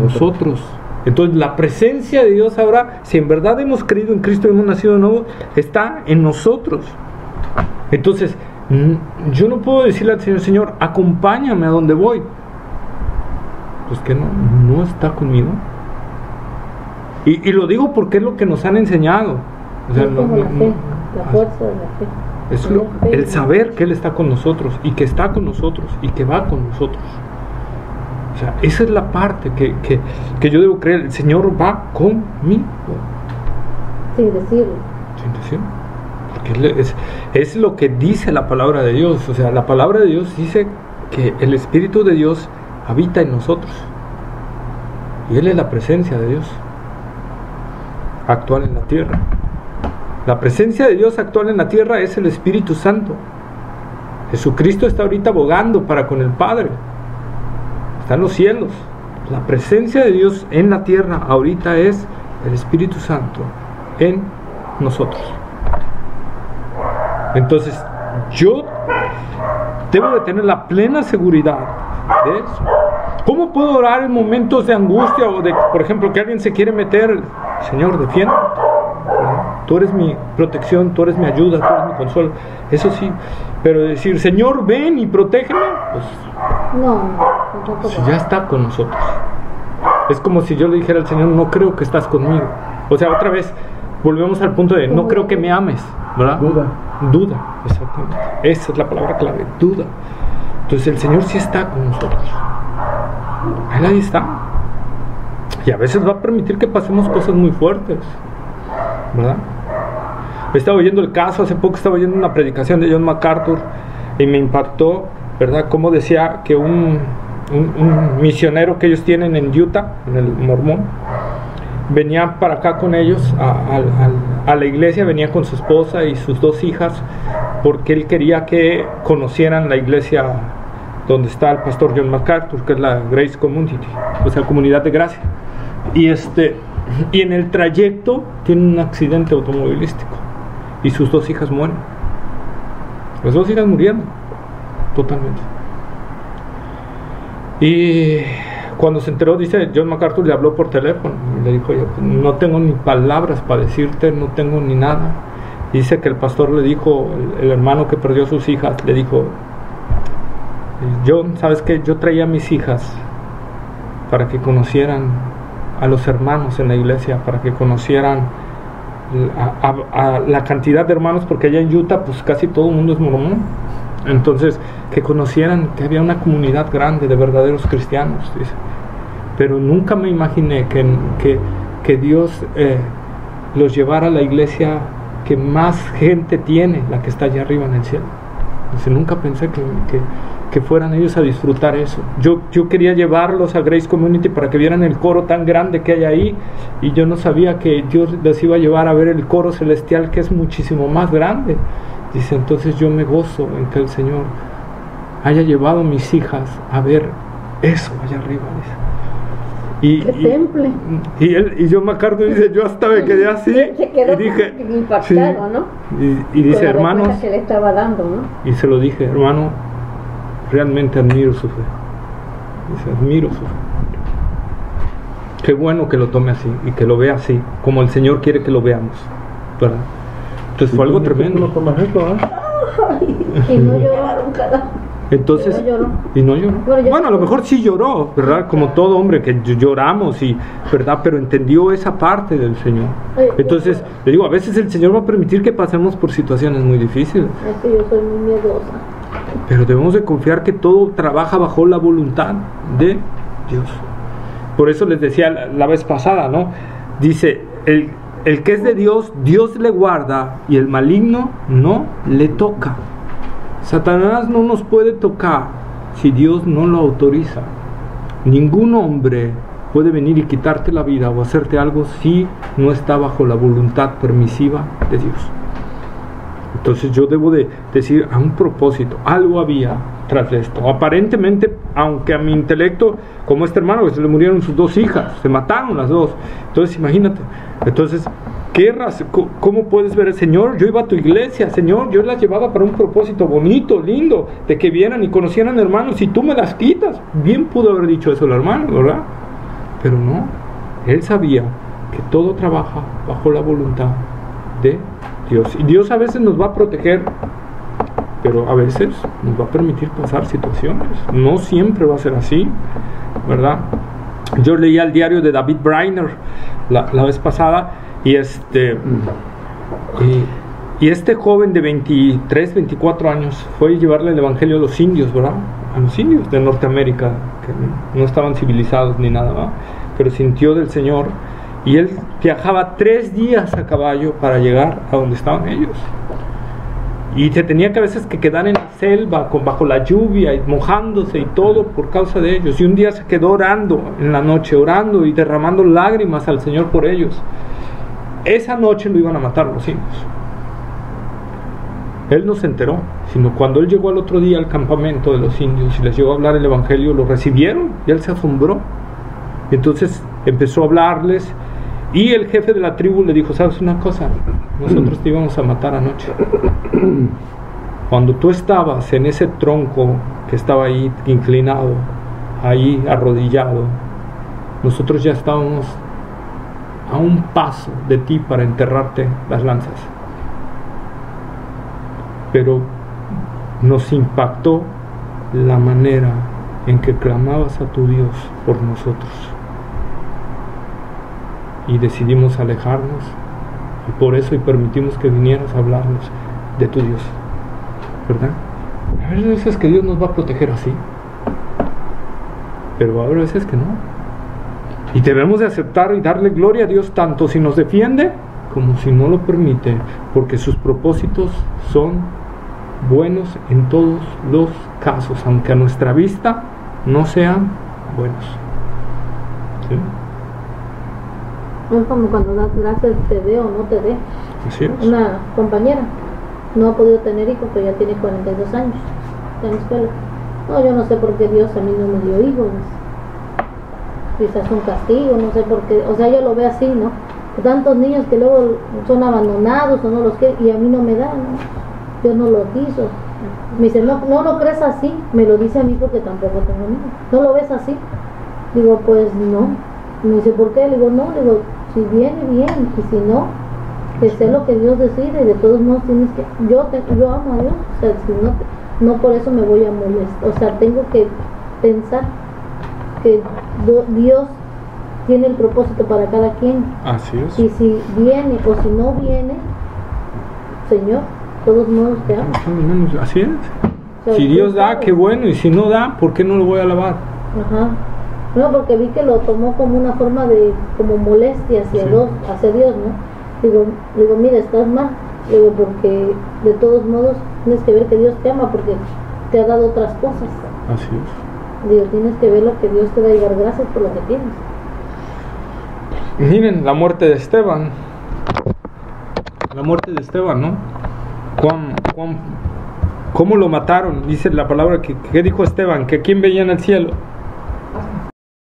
Speaker 1: nosotros. Entonces la presencia de Dios ahora, si en verdad hemos creído en Cristo y hemos nacido de nuevo, está en nosotros. Entonces yo no puedo decirle al Señor: Señor, acompáñame a donde voy. Pues que no está conmigo. Y lo digo porque es lo que nos han enseñado. O sea,
Speaker 3: es como la fe, la fuerza de la fe.
Speaker 1: Es el saber que Él está con nosotros, y que está con nosotros, y que va con nosotros. O sea, esa es la parte que yo debo creer. El Señor va conmigo.
Speaker 3: Sin decirlo.
Speaker 1: Sin decirlo. Porque es lo que dice la palabra de Dios. O sea, la palabra de Dios dice que el Espíritu de Dios habita en nosotros. Y Él es la presencia de Dios actual en la tierra. La presencia de Dios actual en la tierra es el Espíritu Santo. Jesucristo está ahorita abogando para con el Padre. Está en los cielos. La presencia de Dios en la tierra ahorita es el Espíritu Santo en nosotros. Entonces, yo debo de tener la plena seguridad de eso. ¿Cómo puedo orar en momentos de angustia o de, por ejemplo, que alguien se quiere meter? Señor, defiéndeme. Tú eres mi protección, tú eres mi ayuda, tú eres mi consuelo. Eso sí, pero decir: Señor, ven y protégeme, pues
Speaker 3: No,
Speaker 1: si ya está con nosotros. Es como si yo le dijera al Señor: no creo que estás conmigo. O sea, otra vez volvemos al punto de: no creo que me ames, ¿verdad? Duda, exactamente. Esa es la palabra clave, duda. Entonces el Señor sí está con nosotros. Él ahí está. Y a veces va a permitir que pasemos cosas muy fuertes, ¿verdad? Estaba oyendo el caso, hace poco estaba oyendo una predicación de John MacArthur y me impactó, ¿verdad?, cómo decía que un misionero que ellos tienen en Utah, en el mormón, venía para acá con ellos a la iglesia, venía con su esposa y sus 2 hijas, porque él quería que conocieran la iglesia donde está el pastor John MacArthur, que es la Grace Community, o sea, comunidad de gracia. Y en el trayecto tiene un accidente automovilístico y sus 2 hijas mueren. Las 2 hijas murieron totalmente. Y cuando se enteró, dice, John MacArthur le habló por teléfono y le dijo: oye, no tengo ni palabras para decirte, no tengo ni nada. Y dice que el pastor le dijo, el hermano que perdió a sus hijas, le dijo: John, ¿sabes qué? Yo traía a mis hijas para que conocieran a los hermanos en la iglesia, para que conocieran a la cantidad de hermanos, porque allá en Utah pues casi todo el mundo es mormón. Entonces, que conocieran que había una comunidad grande de verdaderos cristianos, dice. Pero nunca me imaginé que Dios los llevara a la iglesia que más gente tiene la que está allá arriba en el cielo. Dice, nunca pensé que fueran ellos a disfrutar eso. Yo quería llevarlos a Grace Community para que vieran el coro tan grande que hay ahí, y yo no sabía que Dios les iba a llevar a ver el coro celestial, que es muchísimo más grande. Dice, entonces yo me gozo en que el Señor haya llevado a mis hijas a ver eso allá arriba. Dice.
Speaker 2: ¡Qué temple!
Speaker 1: Y yo me acuerdo, dice, yo hasta me quedé así.
Speaker 2: Se quedó
Speaker 1: y dije,
Speaker 2: impactado,
Speaker 1: sí.
Speaker 2: ¿no?
Speaker 1: Y dice,
Speaker 2: con la
Speaker 1: hermanos,
Speaker 2: respuesta que le estaba dando, ¿no?
Speaker 1: y se lo dije, hermano, realmente admiro su fe. Dice, admiro su fe. Qué bueno que lo tome así y que lo vea así, como el Señor quiere que lo veamos, ¿verdad? Entonces fue algo tremendo.
Speaker 3: Y no lloraron, carajo.
Speaker 1: Entonces, y no lloró. Bueno, a lo mejor sí lloró, ¿verdad? Como todo hombre que lloramos, y, ¿verdad? Pero entendió esa parte del Señor. Entonces, le digo, a veces el Señor va a permitir que pasemos por situaciones muy difíciles.
Speaker 3: Es que yo soy muy miedosa.
Speaker 1: Pero debemos de confiar que todo trabaja bajo la voluntad de Dios. Por eso les decía la vez pasada, ¿no? Dice, el que es de Dios, Dios le guarda, y el maligno no le toca. Satanás no nos puede tocar si Dios no lo autoriza. Ningún hombre puede venir y quitarte la vida o hacerte algo si no está bajo la voluntad permisiva de Dios. Entonces yo debo de decir, a un propósito, algo había tras de esto. Aparentemente, aunque a mi intelecto, como este hermano que se le murieron sus 2 hijas, se mataron las 2. Entonces imagínate. Entonces, ¿cómo puedes ver? Señor, yo iba a tu iglesia, Señor, yo las llevaba para un propósito bonito, lindo, de que vieran y conocieran hermanos, y tú me las quitas. Bien pudo haber dicho eso el hermano, ¿verdad? Pero no, él sabía que todo trabaja bajo la voluntad de Dios. Y Dios a veces nos va a proteger, pero a veces nos va a permitir pasar situaciones. No siempre va a ser así, ¿verdad? Yo leía el diario de David Brainerd la vez pasada, y este joven de 23, 24 años fue a llevarle el evangelio a los indios, ¿verdad? A los indios de Norteamérica, que no estaban civilizados ni nada, ¿verdad? Pero sintió del Señor, y él viajaba 3 días a caballo para llegar a donde estaban ellos. Y se tenía que a veces que quedar en la selva, bajo la lluvia, y mojándose y todo por causa de ellos. Y un día se quedó orando en la noche, orando y derramando lágrimas al Señor por ellos. Esa noche lo iban a matar los indios. Él no se enteró, sino cuando él llegó al otro día al campamento de los indios y les llegó a hablar el evangelio, lo recibieron y él se asombró. Y entonces empezó a hablarles, y el jefe de la tribu le dijo, ¿sabes una cosa? Nosotros te íbamos a matar anoche. Cuando tú estabas en ese tronco que estaba ahí inclinado, ahí arrodillado, nosotros ya estábamos a un paso de ti para enterrarte las lanzas. Pero nos impactó la manera en que clamabas a tu Dios por nosotros, y decidimos alejarnos, y por eso permitimos que vinieras a hablarnos de tu Dios, ¿verdad? A veces que Dios nos va a proteger así, pero a veces que no, y debemos de aceptar y darle gloria a Dios, tanto si nos defiende como si no lo permite, porque sus propósitos son buenos en todos los casos, aunque a nuestra vista no sean buenos. ¿Sí?
Speaker 3: Es como cuando das gracias, te dé o no te dé.
Speaker 1: Así es.
Speaker 3: Una compañera no ha podido tener hijos, pero ya tiene 42 años, está en la escuela. No, yo no sé por qué Dios a mí no me dio hijos. Quizás un castigo, no sé por qué. O sea, yo lo veo así, ¿no? Tantos niños que luego son abandonados o no los quieren, y a mí no me dan, ¿no? Yo no lo quiso. Me dice, no lo crees así. Me lo dice a mí porque tampoco tengo niños. ¿No lo ves así? Digo, pues no. Me dice, ¿por qué? Le digo, no. Le digo, si viene, bien. Y si no, que sé lo que Dios decide. Y de todos modos tienes que... Yo amo a Dios. O sea, si no por eso me voy a molestar. O sea, tengo que pensar que Dios tiene el propósito para cada quien.
Speaker 1: Así es.
Speaker 3: Y si viene o si no viene, Señor, de todos modos te amo.
Speaker 1: Así es.
Speaker 3: O sea,
Speaker 1: si Dios da, qué bueno, y si no da, ¿por qué no lo voy a alabar?
Speaker 3: Ajá. No, porque vi que lo tomó como una forma de, como molestia hacia Dios, ¿no? Digo, mira, estás mal. Digo, porque de todos modos tienes que ver que Dios te ama porque te ha dado otras cosas.
Speaker 1: Así es.
Speaker 3: Digo, tienes que ver lo que Dios te da y dar gracias por lo que tienes.
Speaker 1: Miren la muerte de Esteban. La muerte de Esteban, ¿no? ¿Cómo lo mataron? Dice la palabra que dijo Esteban, que quién veía en el cielo.